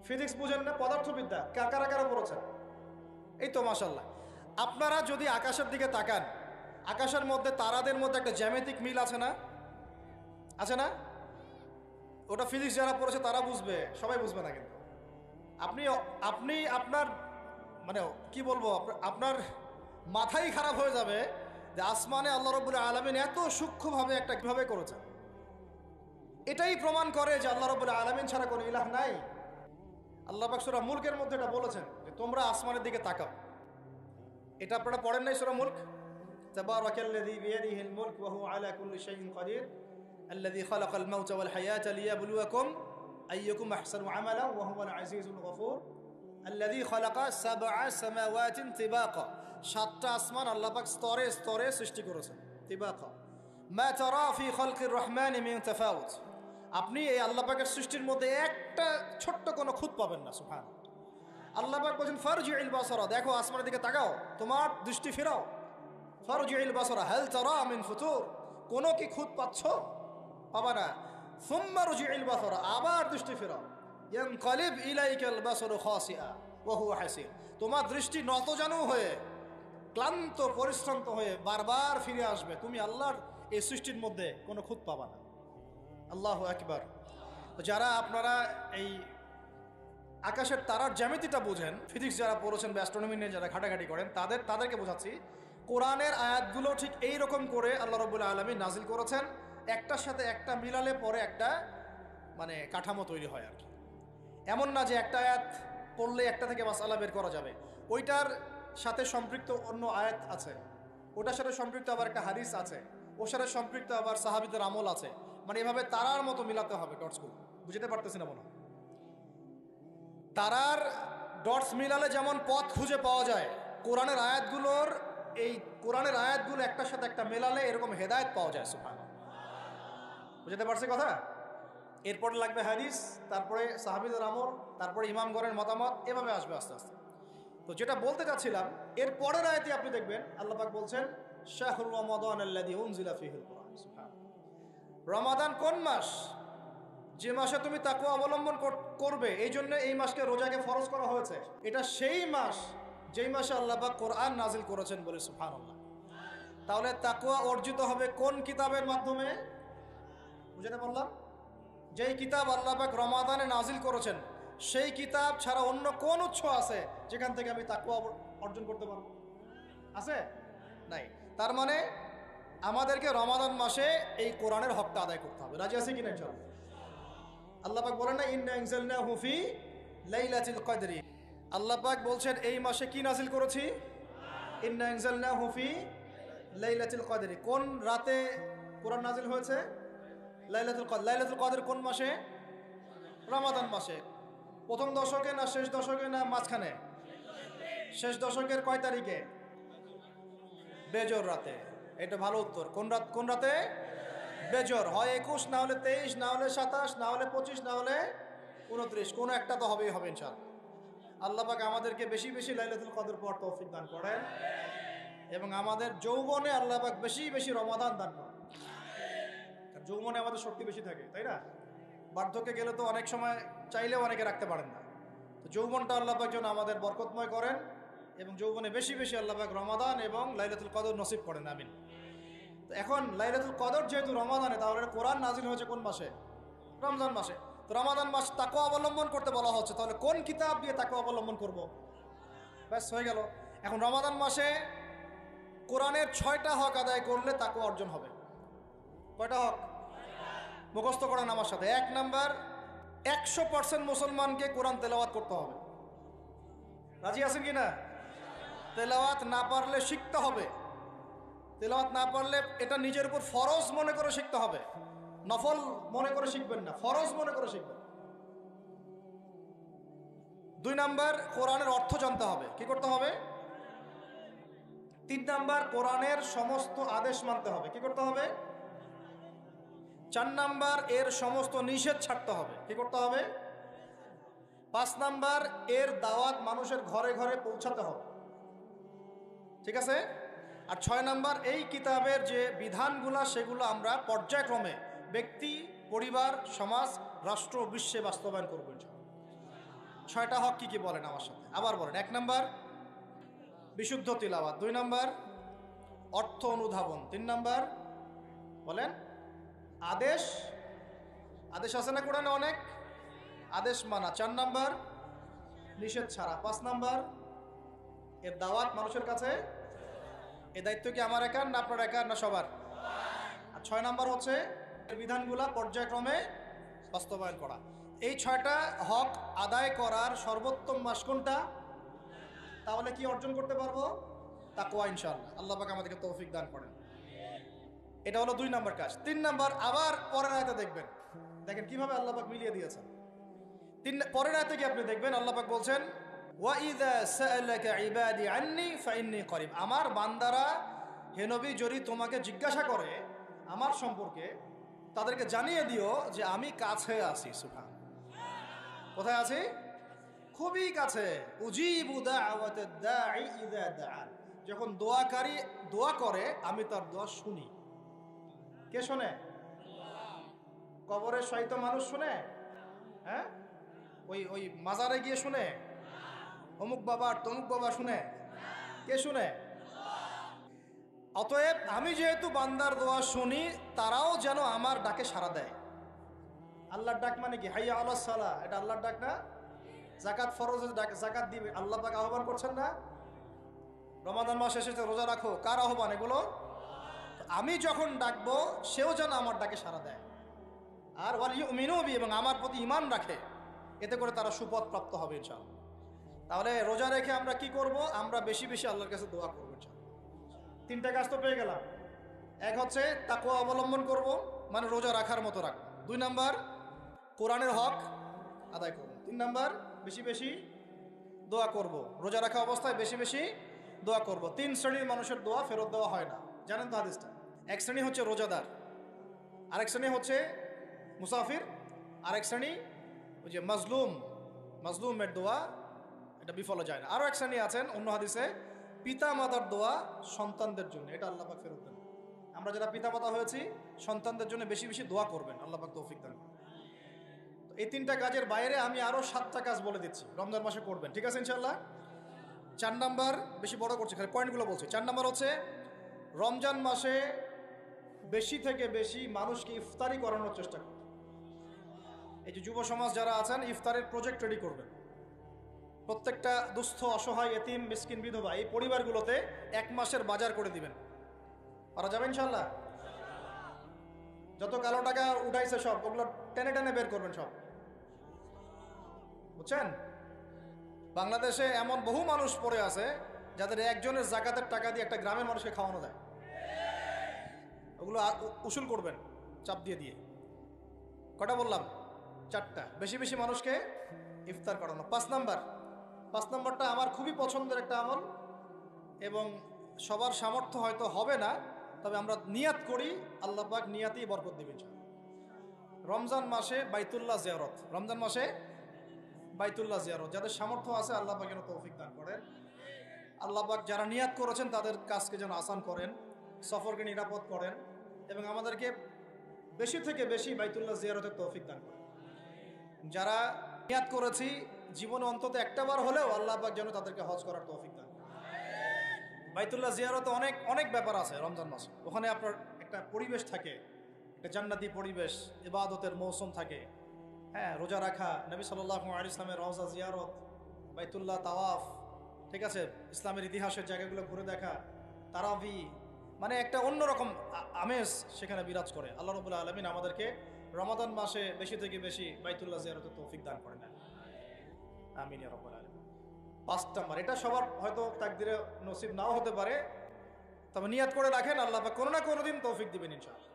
ফিজিক্স বুঝেন না? পদার্থবিদ্যা কারা কারা পড়েছেন? এই তো মাশাআল্লাহ। আপনারা যদি আকাশের দিকে তাকান, আকাশের মধ্যে তারাদের মধ্যে একটা জ্যামিতিক মিল আছে না? আছে না? ওটা ফিজিক্স যারা পড়েছে তারা বুঝবে, সবাই বুঝবে না। কিন্তু আপনি আপনার মানে কি বলবো, আপনার মাথাই খারাপ হয়ে যাবে যে আসমানে আল্লাহ রাব্বুল আলামিন এত সূক্ষ্মভাবে একটা কিভাবে করেছেন। এটাই প্রমাণ করে যে আল্লাহ রাব্বুল আলামিন ছাড়া কোনো ইলাহ নাই। আল্লাহ পাক সূরা মুলকের মধ্যে এটা বলেছেন যে তোমরা আসমানের দিকে তাকাও। এটা আপনারা পড়েন নাই সূরা মুলক? তাবারাকাল্লাযী বিয়াদিহিল মুলক ওয়া হুয়া আলা কুল্লি শাইইন কাদির আল্লাযী খালাকাল মাউতা ওয়াল হায়াতা লিয়াবলুয়াকুম আইয়ুকুম আহসানু আমালা ওয়া হুয়াল আজিজুল গফুর আল্লাযী খালাকা সাবআ সামাওয়াতিন তিবাকা। 7টা আসমান আল্লাহ পাক স্তরে স্তরে সৃষ্টি করেছেন। তিবাকা মা তারা ফি খালকির রহমানি মিন তাফাউত। আপনি এই আল্লাহ পাকের সৃষ্টির মধ্যে একটা ছোট্ট কোনো খুঁত পাবেন না। সুবহানাল্লাহ। আল্লাহ পাক বলেন ফারজিউল বাসরা, দেখো আসমানের দিকে তাকাও, তোমার দৃষ্টি ফেরাও। ফারজিউল বাসরা হাল তারা মিন ফুতুর, কোনো কি খুঁত পাচ্ছ? পাবা না। সুম্মা রজিউল বাসরা, আবার দৃষ্টি ফেরাও। ইয়ানকালিব ইলাইকাল বাসরু খাসিআ ওয়া হুয়া হাসির, তোমার দৃষ্টি নতজানু হয়ে, ক্লান্ত পরিশ্রান্ত হয়ে বারবার ফিরে আসবে। তুমি আল্লাহর এই সৃষ্টির মধ্যে কোনো খুঁত পাবা না। আল্লাহু আকবার। যারা আপনারা এই আকাশের তারার জ্যামিতিটা বোঝেন, ফিজিক্স যারা পড়েছেন বা অ্যাস্ট্রোনমি নিয়ে যারা ঘাটাঘাটি করেন, তাদেরকে বোঝাচ্ছি, কোরআনের আয়াতগুলো ঠিক এই রকম করে আল্লাহ রাব্বুল আলামিন নাজিল করেছেন। একটার সাথে একটা মিলালে পরে একটা মানে কাঠামো তৈরি হয় আর কি। এমন না যে একটা আয়াত পড়লে একটা থেকে মাসআলা বের করা যাবে। ওইটার সাথে সম্পৃক্ত অন্য আয়াত আছে, ওটার সাথে সম্পৃক্ত আবার একটা হাদিস আছে, ওর সাথে সম্পৃক্ত আবার সাহাবীদের আমল আছে। মানে এভাবে তারার মতো মিলাতে হবে ডটসগুলো। বুঝতে পারতেছি না মনে হয়? তারার ডটস মিলালে যেমন পথ খুঁজে পাওয়া যায়, কোরআনের আয়াতগুলো একটার সাথে একটা মেলালে এরকম হেদায়েত পাওয়া যায়। সুবহানাল্লাহ, বুঝতে পারছি কথা? এরপরে লাগবে হাদিস, তারপরে সাহাবীদের আমল, তারপরে ইমামগণের মতামত, এভাবে আসবে আস্তে আস্তে। তো যেটা বলতে চাচ্ছিলাম, এর পরের আয়াতে আপনি দেখবেন আল্লাহ পাক বলছেন শাহরু রমাদান আল্লাযী উনজিলা ফীহিল কুরআন। সুবহানাল্লাহ, রমাদান কোন মাস? যে মাসে তুমি তাকওয়া অবলম্বন করবে, এই জন্য এই মাসকে রোজাকে ফরজ করা হয়েছে। এটা সেই মাস যেই মাসে আল্লাহ পাক কোরআন নাজিল করেছেন বলে। সুবহানাল্লাহ। তাহলে তাকওয়া অর্জিত হবে কোন কিতাবের মাধ্যমে? বুঝতে পারলাম? যেই কিতাব আল্লাহ পাক রমাদানে নাজিল করেছেন, সেই কিতাব ছাড়া অন্য কোন উৎস আছে যেখান থেকে আমি তাকওয়া অর্জন করতে পারবো? আছে? নাই। তার মানে আমাদেরকে রমাদান মাসে এই কোরআনের হকটা আদায় করতে হবে। রাজি আছে কিনা ইনশাআল্লাহ? আল্লাহ পাক বলেন না ইন্না আনজালনাহু ফি লাইলাতুল কদরি। আল্লাহ পাক বলছেন এই মাসে কি নাজিল করেছি? ইন্না আনজালনাহু ফি লাইলাতুল কদরি। কোন রাতে কোরআন নাজিল হয়েছে? লাইলাতুল কদর। লাইলাতুল কদর কোন মাসে? রমাদান মাসে। প্রথম দশকে না শেষ দশকে না মাঝখানে? শেষ দশকের কয় তারিখে? বেজর রাতে। এটা ভালো উত্তর। কোন রাতে? বেজর। হয় 21, না হলে 23, না হলে 27, না হলে 25, না হলে 29, কোনো একটা তো হবেই হবে ইনশাআল্লাহ। আল্লাহ পাক আমাদেরকে বেশি বেশি লাইলাতুল কদর পড়ার তৌফিক দান করেন, এবং আমাদের যৌবনে আল্লাহ পাক বেশি বেশি রমাদান দান করেন। যৌবনে আমাদের শক্তি বেশি থাকে, তাই না? বার্ধক্যে গেলে তো অনেক সময় চাইলেও অনেকে রাখতে পারেন না। তো যৌবনটা আল্লাহ পাক যেন আমাদের বরকতময় করেন, এবং যৌবনে বেশি বেশি আল্লাহ পাক রমাদান এবং লাইলাতুল কদর নসিব করেন। আমিন। তো এখন লাইলাতুল কদর যেহেতু রমাদানে, তাহলে কোরআন নাজিল হয়েছে কোন মাসে? রমজান মাসে। তো রমাদান মাস তাকওয়া অবলম্বন করতে বলা হচ্ছে, তাহলে কোন কিতাব দিয়ে তাকওয়া অবলম্বন করব? ব্যাস হয়ে গেল। এখন রমাদান মাসে কোরআনের 6টা হক আদায় করলে তাকওয়া অর্জন হবে। কয়টা হক? মুখস্থ করেন আমার সাথে। 1 নাম্বার, 100% মুসলমানকে কোরআন তেলাওয়াত করতে হবে। রাজি আছেন কি না? তেলাওয়াত না পারলে শিখতে হবে। তেলাওয়াত না পারলে এটা নিজের উপর ফরজ মনে করে শিখতে হবে। নফল মনে করে শিখবেন না, ফরজ মনে করে শিখবেন। 2 নাম্বার, কোরআনের অর্থ জানতে হবে। কি করতে হবে? 3 নাম্বার, কোরআনের সমস্ত আদেশ মানতে হবে। কি করতে হবে? 4 নাম্বার, এর সমস্ত নিষেধ ছাড়তে হবে। কি করতে হবে? 5 নাম্বার, এর দাওয়াত মানুষের ঘরে ঘরে পৌঁছাতে হবে। ঠিক আছে? আর 6 নাম্বার, এই কিতাবের যে বিধানগুলা সেগুলো আমরা পর্যায়ক্রমে ব্যক্তি, পরিবার, সমাজ, রাষ্ট্র, বিশ্বে বাস্তবায়ন করব ইনশাআল্লাহ। 6টা হক কি কি বলেন আমার সাথে? আবার বলেন। 1 নাম্বার, বিশুদ্ধ তিলাওয়াত। 2 নাম্বার, অর্থ অনুধাবন। 3 নাম্বার, বলেন, আদেশ আছে না কোরআনে অনেক? আদেশ মানা। 4 নাম্বার, নিষেধ ছাড়া। 5 নাম্বার, এর দাওয়াত মানুষের কাছে। এই দায়িত্ব কি আমার একার না আপনার একার না সবার? আর 6 নাম্বার হচ্ছে বিধানগুলা পর্যায়ক্রমে বাস্তবায়ন করা। এই 6টা হক আদায় করার সর্বোত্তম মাস কোনটা? তাহলে কি অর্জন করতে পারবো? তাকওয়া ইনশাআল্লাহ। আল্লাহ পাক আমাদেরকে তৌফিক দান করেন। এটা হলো 2 নাম্বার কাজ। 3 নাম্বার, আবার পরের আয়াতে দেখবেন, দেখেন কিভাবে আল্লাহ পাক মিলিয়ে দিয়েছেন। পরের আয়াতে কি আপনি দেখবেন আল্লাহ পাক বলছেন ওয়া ইযা সাআলাকা ইবাদি আন্নী ফাইন্নী করিব। আমার বান্দারা হে নবী যদি তোমাকে জিজ্ঞাসা করে আমার সম্পর্কে, তাদেরকে জানিয়ে দিও যে আমি কাছে আছি। সুবহান। কোথায় আছি? খুবই কাছে। উজিবু দাওয়াতাদ দাঈ ইযা দাআন। যখন দোয়াকারী দোয়া করে আমি তার দোয়া শুনি। কে শোনে? কবরে শয়িত মানুষ শুনে? হ্যাঁ? ওই মাজারে গিয়ে শুনে? অমুক বাবা তমুক বাবা শুনে? কে শুনে? অতএব আমি যেহেতু বান্দার দোয়া শুনি, তারাও যেন আমার ডাকে সাড়া দেয়। আল্লাহর ডাক মানে কি? হাইয়া আলাস সালাহ, এটা আল্লাহর ডাক না? যাকাত ফরজের ডাক, যাকাত দিবে, আল্লাহ পাক আহ্বান করছেন না? রমাদান মাস এসেছে, রোজা রাখো, কার আহ্বান এগুলো? আমি যখন ডাকবো সেও যেন আমার ডাকে সাড়া দেয়। আর ওয়াল ইউমিনু বি, এবং আমার প্রতি ঈমান রাখে, এতে করে তারা সুপথ প্রাপ্ত হবে ইনশাআল্লাহ। তাহলে রোজা রেখে আমরা কি করব? আমরা বেশি বেশি আল্লাহর কাছে দোয়া করবো ইনশাআল্লাহ। 3টা কাজ তো পেয়ে গেলাম। 1 হচ্ছে তাকওয়া অবলম্বন করব, মানে রোজা রাখার মতো রাখবো। 2 নাম্বার, কোরআনের হক আদায় করব। 3 নাম্বার, বেশি বেশি দোয়া করব, রোজা রাখা অবস্থায় বেশি বেশি দোয়া করব। 3 শ্রেণীর মানুষের দোয়া ফেরত দেওয়া হয় না, জানেন তো হাদিসটা। এক শ্রেণী হচ্ছে রোজাদার, আরেক শ্রেণী হচ্ছে মুসাফির, আরেক শ্রেণী ওই যে মাজলুমের দোয়া, এটা বিফলে যায় না। আরও এক শ্রেণী আছেন অন্য হাদিসে, পিতা মাতার দোয়া সন্তানদের জন্য, এটা আল্লাহ পাক ফেরত দেন। আমরা যারা পিতা মাতা হয়েছি সন্তানদের জন্য বেশি বেশি দোয়া করবেন, আল্লাহ পাক তৌফিক দান করবেন। তো এই 3টা কাজের বাইরে আমি আরও 7টা কাজ বলে দিচ্ছি রমজান মাসে করবেন, ঠিক আছে ইনশাল্লাহ। 4 নাম্বার, বেশি বড় করছি, খালি পয়েন্টগুলো বলছি। 4 নাম্বার হচ্ছে রমজান মাসে বেশি থেকে বেশি মানুষকে ইফতারি করানোর চেষ্টা করবেন। এই যে যুব সমাজ যারা আছেন, ইফতারের প্রজেক্ট রেডি করবেন। প্রত্যেকটা দুস্থ, অসহায়, এতিম, মিসকিন, বিধবা এই পরিবারগুলোতে 1 মাসের বাজার করে দিবেন। পারা যাবে ইনশাল্লাহ। যত কালো টাকা উঠাইছে সব, ওগুলো টেনে টেনে বের করবেন সব, বুঝছেন। বাংলাদেশে এমন বহু মানুষ পড়ে আছে যাদের একজনের জাকাতের টাকা দিয়ে একটা গ্রামের মানুষকে খাওয়ানো যায়। ওগুলো উসুল করবেন চাপ দিয়ে দিয়ে। কটা বললাম? 4টা। বেশি বেশি মানুষকে ইফতার করানো। 5 নাম্বারটা আমার খুবই পছন্দের একটা আমল, এবং সবার সামর্থ্য হয়তো হবে না, তবে আমরা নিয়াত করি, আল্লাহ পাক নিয়াতেই বরকত দিবেন। রমজান মাসে বাইতুল্লাহ জিয়ারত, রমজান মাসে বাইতুল্লাহ জিয়ারত, যাদের সামর্থ্য আছে আল্লাহ পাক যেন তৌফিক দান করেন। আল্লাহ পাক যারা নিয়াত করেছেন তাদের কাজকে যেন আসান করেন, সফরকে নিরাপদ করেন, এবং আমাদেরকে বেশি থেকে বেশি বাইতুল্লাহ জিয়ারতের তৌফিক দান করেন। যারা নিয়াত করেছি জীবনে অন্তত একটা বার হলেও আল্লাহ পাক যেন তাদেরকে হজ করার তৌফিক দান করেন। বাইতুল্লাহ জিয়ারতে অনেক অনেক ব্যাপার আছে রমজান মাসে। ওখানে আপনার একটা পরিবেশ থাকে, একটা জান্নাতি পরিবেশ, ইবাদতের মৌসুম থাকে। হ্যাঁ, রোজা রাখা, নবী সাল্লাল্লাহু আলাইহি ইসলামের রওজা জিয়ারত, বাইতুল্লাহ তাওয়াফ, ঠিক আছে, ইসলামের ইতিহাসের জায়গাগুলো ঘুরে দেখা, তারাবি, মানে একটা অন্যরকম আমেজ সেখানে বিরাজ করে। আল্লাহ রাব্বুল আলামিন আমাদেরকে রমাদান মাসে বেশি থেকে বেশি বাইতুল্লাহ জিয়ারতের তৌফিক দান করেন, আমিন ইয়া রাব্বাল আলামিন। 5 নাম্বার, এটা সবার হয়তো তাকদিরে নসিব নাও হতে পারে, তবে নিয়াত করে রাখেন, আল্লাহ পাক কোনো না কোনো দিন তৌফিক দিবেন ইনশাআল্লাহ।